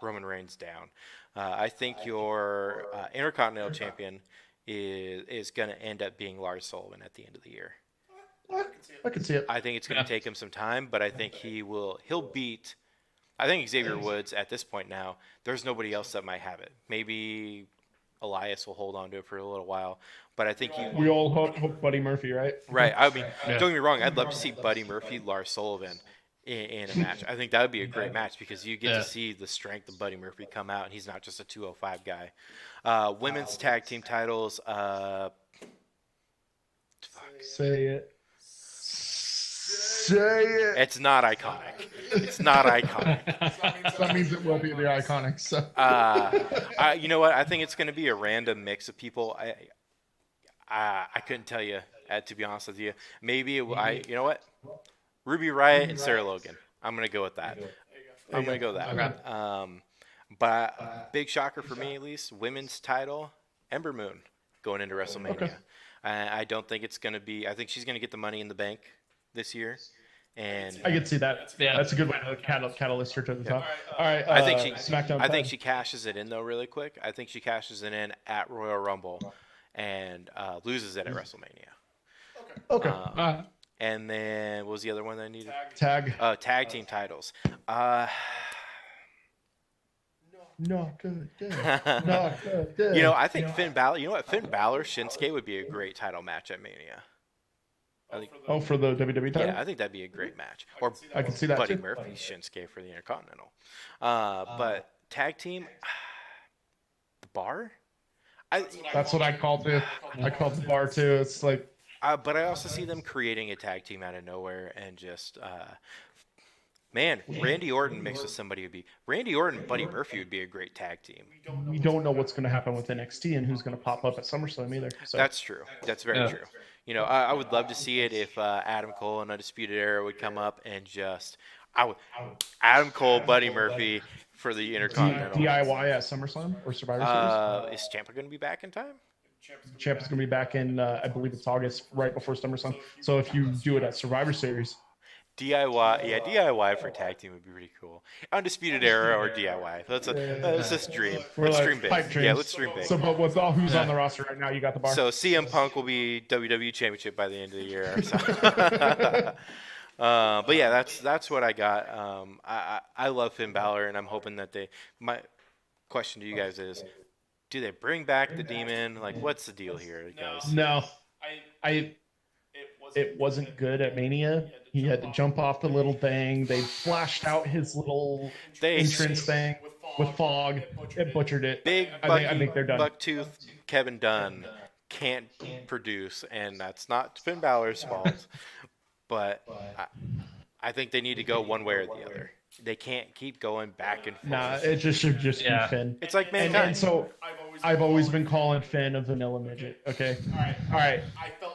Roman Reigns down. I think your Intercontinental Champion is gonna end up being Lars Sullivan at the end of the year. I can see it. I think it's gonna take him some time, but I think he'll beat. I think Xavier Woods at this point now, there's nobody else that might have it. Maybe Elias will hold on to it for a little while, but I think we all hope Buddy Murphy, right? Right. I mean, don't get me wrong. I'd love to see Buddy Murphy, Lars Sullivan in a match. I think that would be a great match because you get to see the strength of Buddy Murphy come out, and he's not just a 205 guy. Women's tag team titles. Say it. Say it. It's not iconic. It's not iconic. That means it will be the iconic. So. You know what? I think it's going to be a random mix of people. I couldn't tell you, to be honest with you. Maybe you know what? Ruby Riott and Sarah Logan. I'm going to go with that. I'm going to go that. Okay. But big shocker for me, at least, women's title, Ember Moon going into WrestleMania. Okay. I don't think it's going to be. I think she's going to get the Money in the Bank this year, and I can see that. Yeah, that's a good way to catalyst her to the top. All right, I think she SmackDown. I think she cashes it in though really quick. I think she cashes it in at Royal Rumble, and loses it at WrestleMania. Okay. And then what was the other one that I needed? Tag team titles. Not good. Not good. I think Finn Balor. You know what? Finn Balor Shinsuke would be a great title match at Mania. For the WWE title? Yeah, I think that'd be a great match. Or I can see that Buddy too. Murphy Shinsuke for the Intercontinental. But tag team, the Bar. That's what I called it. I called the Bar too. It's like. But I also see them creating a tag team out of nowhere and just. Randy Orton mixed with somebody would be Randy Orton and Buddy Murphy would be a great tag team. We don't know what's going to happen with NXT and who's going to pop up at SummerSlam either. So. That's true. That's very true. I would love to see it if Adam Cole and Undisputed Era would come up and just Adam Cole, Buddy Murphy for the Intercontinental. DIY at SummerSlam or Survivor Series? Is Ciampa going to be back in time? Ciampa's going to be back in, I believe it's August, right before SummerSlam. So if you do it at Survivor Series. DIY for tag team would be pretty cool. Undisputed Era or DIY. Let's just dream. Let's dream big. Yeah, let's dream big. So, but with all who's on the roster right now, you got the Bar. So CM Punk will be WWE Championship by the end of the year. So. But yeah, that's what I got. I love Finn Balor, and I'm hoping that my question to you guys is, do they bring back the Demon? Like, what's the deal here, guys? No, it wasn't good at Mania. He had to jump off the little thing. They flashed out his little entrance thing with fog. It butchered it. I think they're done. Bucktooth Kevin Dunn can't produce, and that's not Finn Balor's fault. But I think they need to go one way or the other. They can't keep going back and forth. Nah, it should be Finn. It's like Mankind. And so I've always been calling Finn a vanilla midget. Okay. All right.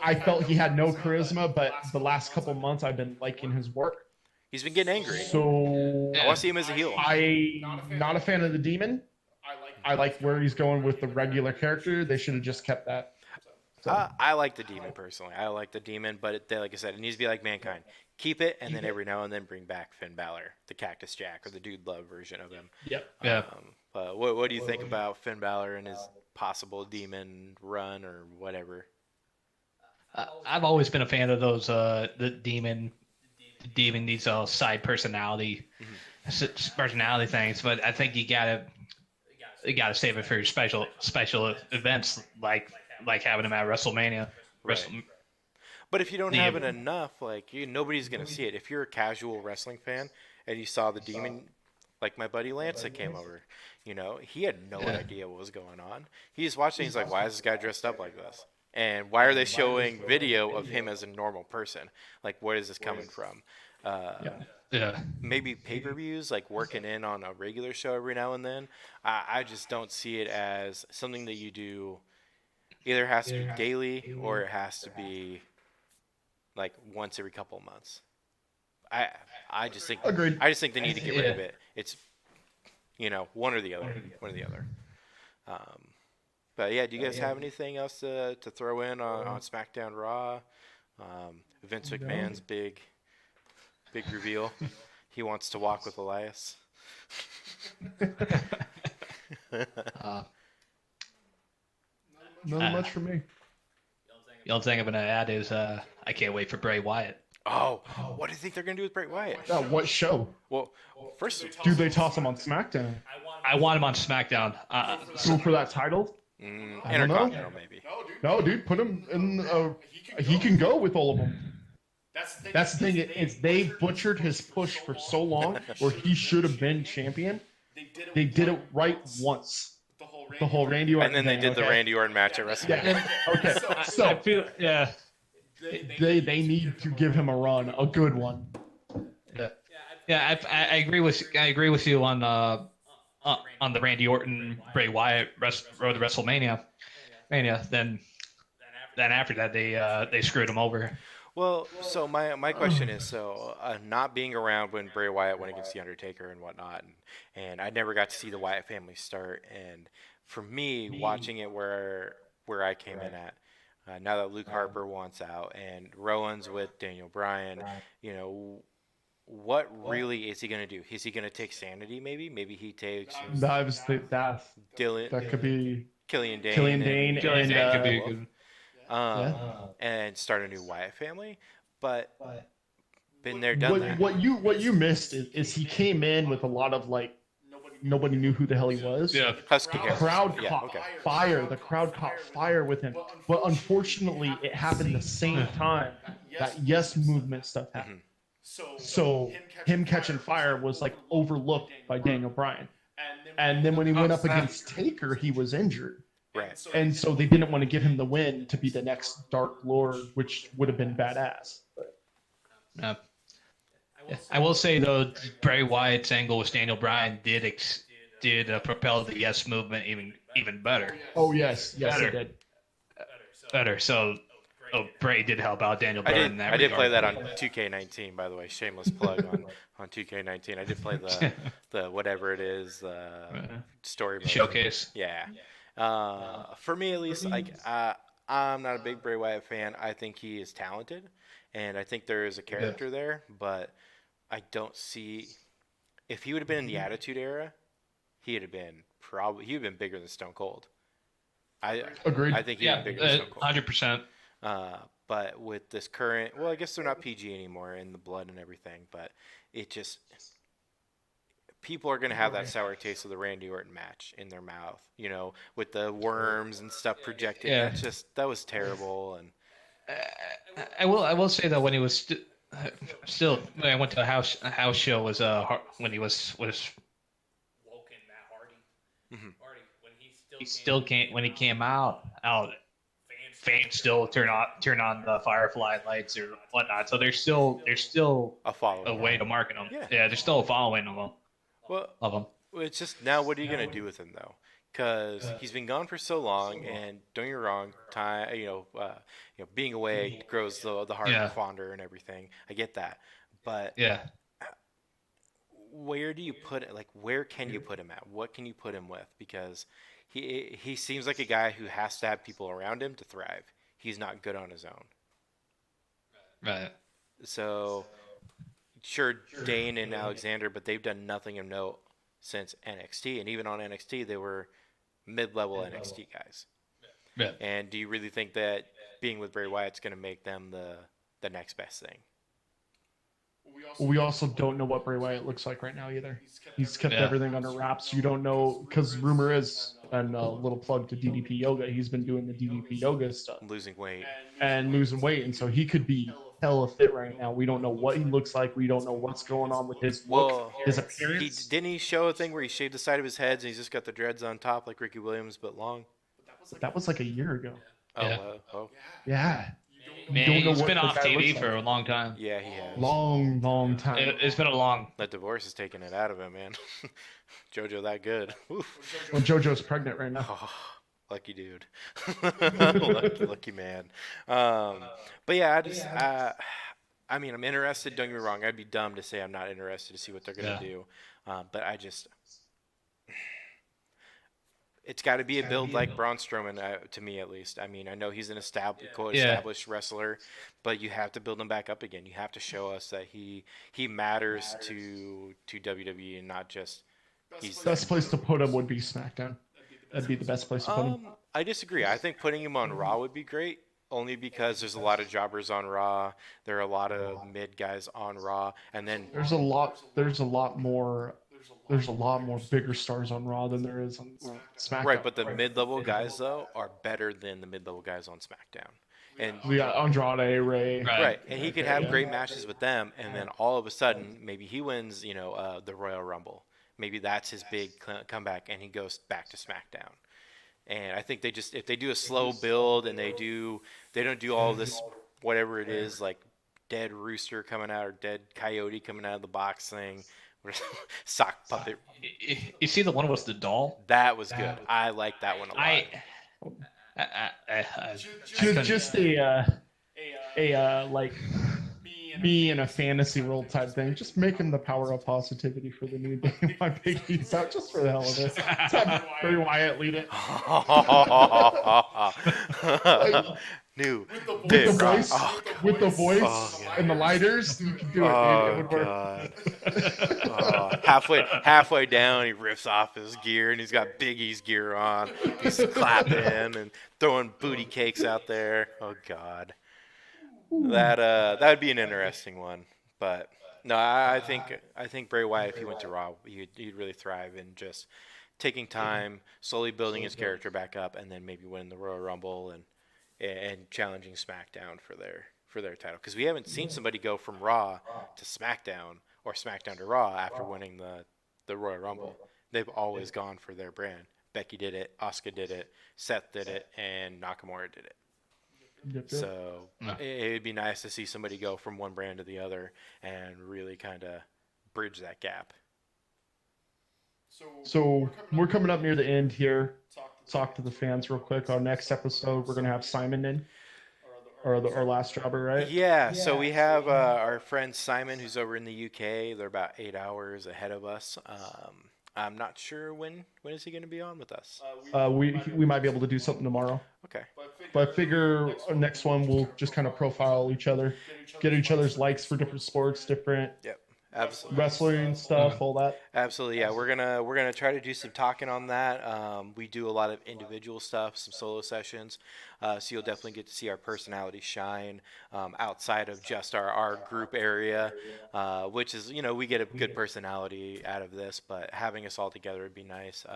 I felt he had no charisma, but the last couple months I've been liking his work. He's been getting angry. So I want to see him as a heel. I'm not a fan of the Demon. I like where he's going with the regular character. They should have just kept that. So. I like the Demon personally. I like the Demon, but like I said, it needs to be like Mankind. Keep it, and then every now and then bring back Finn Balor, the Cactus Jack, or the Dude Love version of him. Yep. Yeah. But what do you think about Finn Balor and his possible Demon run or whatever? I've always been a fan of those the Demon these side personality things, but I think you gotta save it for your special events like having them at WrestleMania. Right. But if you don't have it enough, nobody's gonna see it. If you're a casual wrestling fan and you saw the Demon Like my buddy Lance that came over, he had no idea what was going on. He's watching. He's like, "Why is this guy dressed up like this? And why are they showing video of him as a normal person? Like, where is this coming from?" Maybe pay-per-views, like working in on a regular show every now and then. I just don't see it as something that you do. Either has to be daily or it has to be like once every couple of months. I just think Agreed. I just think they need to get rid of it. It's one or the other. But yeah, do you guys have anything else to throw in on SmackDown Raw? Vince McMahon's big reveal. He wants to walk with Elias. Not much for me. The only thing I'm gonna add is I can't wait for Bray Wyatt. Oh, what do you think they're gonna do with Bray Wyatt? What show? Well, first, do they toss him on SmackDown? I want him on SmackDown. Go for that title? Intercontinental, maybe. No, dude, put him in. He can go with all of them. That's the thing. Is they butchered his push for so long, where he should have been champion. They did it right once. The whole Randy Orton. And then they did the Randy Orton match at WrestleMania. Yeah. So I feel they need to give him a run, a good one. Yeah. I agree with you on the Randy Orton Bray Wyatt road to WrestleMania. Then after that they screwed him over. Well, so my question is, not being around when Bray Wyatt went against The Undertaker and whatnot, and I never got to see the Wyatt family start, and for me, watching it where I came in at, now that Luke Harper wants out and Rowan's with Daniel Bryan, what really is he going to do? Is he going to take Sanity maybe? Maybe he takes Dylan. That could be Killian Dane. Killian Dane could be good. And start a new Wyatt family, but been there, done that. What you missed is he came in with a lot of nobody knew who the hell he was. Yeah, husky hair. The crowd caught fire. The crowd caught fire with him, but unfortunately, it happened the same time that Yes Movement stuff happened. So him catching fire was overlooked by Daniel Bryan, and then when he went up against Taker, he was injured. Right. And so they didn't want to give him the win to be the next Dark Lord, which would have been badass. But. I will say though, Bray Wyatt's angle with Daniel Bryan did propel the Yes Movement even better. Oh yes, it did. Better. So, Bray did help out Daniel Bryan in that I did regard. play that on 2K19, by the way. Shameless plug on 2K19. I did play the whatever it is, story mode. Showcase. Yeah. For me at least, I'm not a big Bray Wyatt fan. I think he is talented, and I think there is a character there, but I don't see if he would have been in the Attitude Era, he'd have been bigger than Stone Cold. Agreed. I think he'd been bigger than Stone Cold. 100%. But with this current, well, I guess they're not PG anymore in the blood and everything, but it just, people are going to have that sour taste of the Randy Orton match in their mouth, with the worms and stuff projected. Yeah. That was terrible. And I will say that when he was still when I went to a house show was when he was woken Matt Hardy. Mm-hmm. When he came out fans still turn on the Firefly lights or whatnot. So there's still a way to market them. Yeah, there's still a following of them. It's just now, what are you gonna do with him though? Because he's been gone for so long, and don't get me wrong, time being away grows the heart fonder and everything. I get that, but where do you put it? Where can you put him at? What can you put him with? Because he seems like a guy who has to have people around him to thrive. He's not good on his own. Right. So, sure, Dane and Alexander, but they've done nothing of note since NXT, and even on NXT, they were mid-level NXT guys. Yeah. And do you really think that being with Bray Wyatt's going to make them the next best thing? We also don't know what Bray Wyatt looks like right now either. He's kept everything under wraps. You don't know, because rumor is, and a little plug to DDP Yoga, he's been doing the DDP Yoga stuff. Losing weight. And so he could be tell a fit right now. We don't know what he looks like. We don't know what's going on with his look, his appearance. Didn't he show a thing where he shaved the side of his head and he's just got the dreads on top like Ricky Williams but long? That was like a year ago. Oh. Yeah. Man, he's been off TV for a long time. Yeah, he has. Long time. It's been a long. That divorce is taking it out of him, man. JoJo that good. Oof. Well, JoJo's pregnant right now. Oh, lucky dude. lucky man. But yeah, I mean, I'm interested. Don't get me wrong. I'd be dumb to say I'm not interested to see what they're gonna do. But it's got to be a build like Braun Strowman, to me at least. I mean, I know he's an established wrestler, but you have to build him back up again. You have to show us that he matters to WWE and not just he's. Best place to put him would be SmackDown. That'd be the best place to put him. I disagree. I think putting him on Raw would be great, only because there's a lot of jobbers on Raw. There are a lot of mid guys on Raw, and then there's a lot more bigger stars on Raw than there is on SmackDown. Right, but the mid-level guys though are better than the mid-level guys on SmackDown. And we got Andrade, Ray. Right, and he could have great matches with them, and then all of a sudden, maybe he wins, the Royal Rumble. Maybe that's his big comeback, and he goes back to SmackDown. And I think if they do a slow build and they don't do all this whatever it is like dead rooster coming out or dead coyote coming out of the box thing. Sock puppet. You see the one was the doll? That was good. I like that one a lot. Just a like me in a fantasy world type thing. Just making the power of positivity for the new day. My piggy's out just for the hell of it. Let's have Bray Wyatt lead it. New with the voice and the lighters, you can do it. It would work. Halfway down, he rips off his gear, and he's got Biggie's gear on. He's clapping and throwing booty cakes out there. Oh God, that would be an interesting one. But no, I think Bray Wyatt, if he went to Raw, he'd really thrive in just taking time, slowly building his character back up, and then maybe winning the Royal Rumble and challenging SmackDown for their title, because we haven't seen somebody go from Raw to SmackDown or SmackDown to Raw after winning the Royal Rumble. They've always gone for their brand. Becky did it, Asuka did it, Seth did it, and Nakamura did it. So it would be nice to see somebody go from one brand to the other and really kind of bridge that gap. So we're coming up near the end here. Talk to the fans real quick. Our next episode, we're going to have Simon in, or our last jobber, right? Yeah, so we have our friend Simon, who's over in the UK. They're about 8 hours ahead of us. I'm not sure when is he going to be on with us. We might be able to do something tomorrow. Okay. But I figure our next one we'll just kind of profile each other, get each other's likes for different sports, different Absolutely. Wrestling stuff, all that. Absolutely, yeah. We're gonna try to do some talking on that. We do a lot of individual stuff, some solo sessions, so you'll definitely get to see our personalities shine outside of just our group area, which is, we get a good personality out of this, but having us all together would be nice.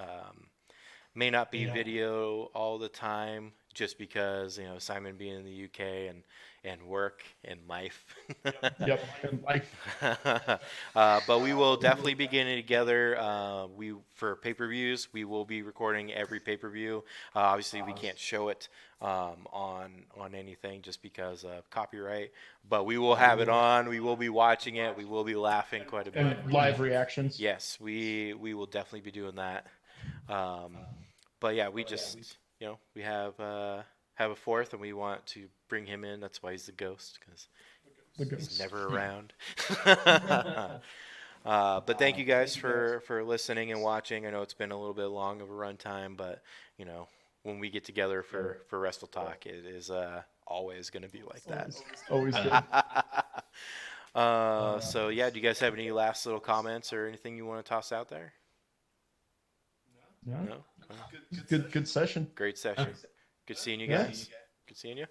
May not be video all the time, just because Simon being in the UK and work and life. Yep, and life. But we will definitely be getting together. For pay-per-views, we will be recording every pay-per-view. Obviously, we can't show it on anything just because of copyright. But we will have it on. We will be watching it. We will be laughing quite a bit. And live reactions. Yes, we will definitely be doing that. But yeah, we just we have a fourth, and we want to bring him in. That's why he's the ghost, because he's never around. But thank you guys for listening and watching. I know it's been a little bit long of a runtime, but when we get together for Wrestle Talk, it is always going to be like that. Always good. So yeah, do you guys have any last little comments or anything you want to toss out there? No. Good session. Great session. Good seeing you guys. Good seeing you.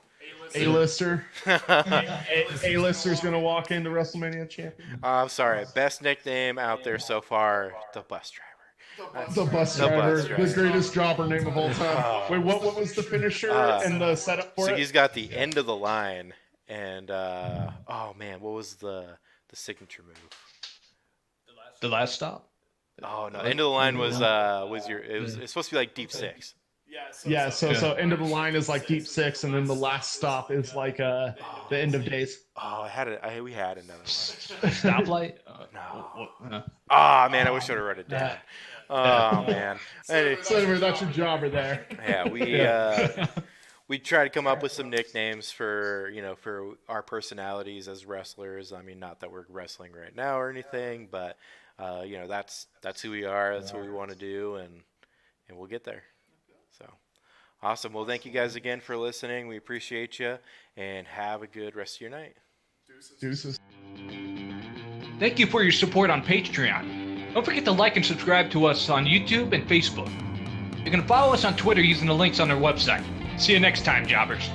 A-lister. A-lister's going to walk into WrestleMania champion. I'm sorry. Best nickname out there so far, the bus driver. The bus driver. The greatest jobber name of all time. Wait, what was the finisher and the setup for it? So he's got the end of the line, And oh man, what was the signature move? The last stop. Oh no, end of the line was it's supposed to be like deep six. Yeah, so end of the line is like deep six, and then the last stop is like the end of days. Oh, we had another one. Stoplight. No. Oh man, I wish I would have wrote it down. Oh man. Anyway, So anyway, that's your jobber there. Yeah, we try to come up with some nicknames for for our personalities as wrestlers. I mean, not that we're wrestling right now or anything, but that's who we are. That's what we want to do, and we'll get there. So awesome. Well, thank you guys again for listening. We appreciate you, and have a good rest of your night. Deuces. Thank you for your support on Patreon. Don't forget to like and subscribe to us on YouTube and Facebook. You can follow us on Twitter using the links on our website. See you next time, jobbers.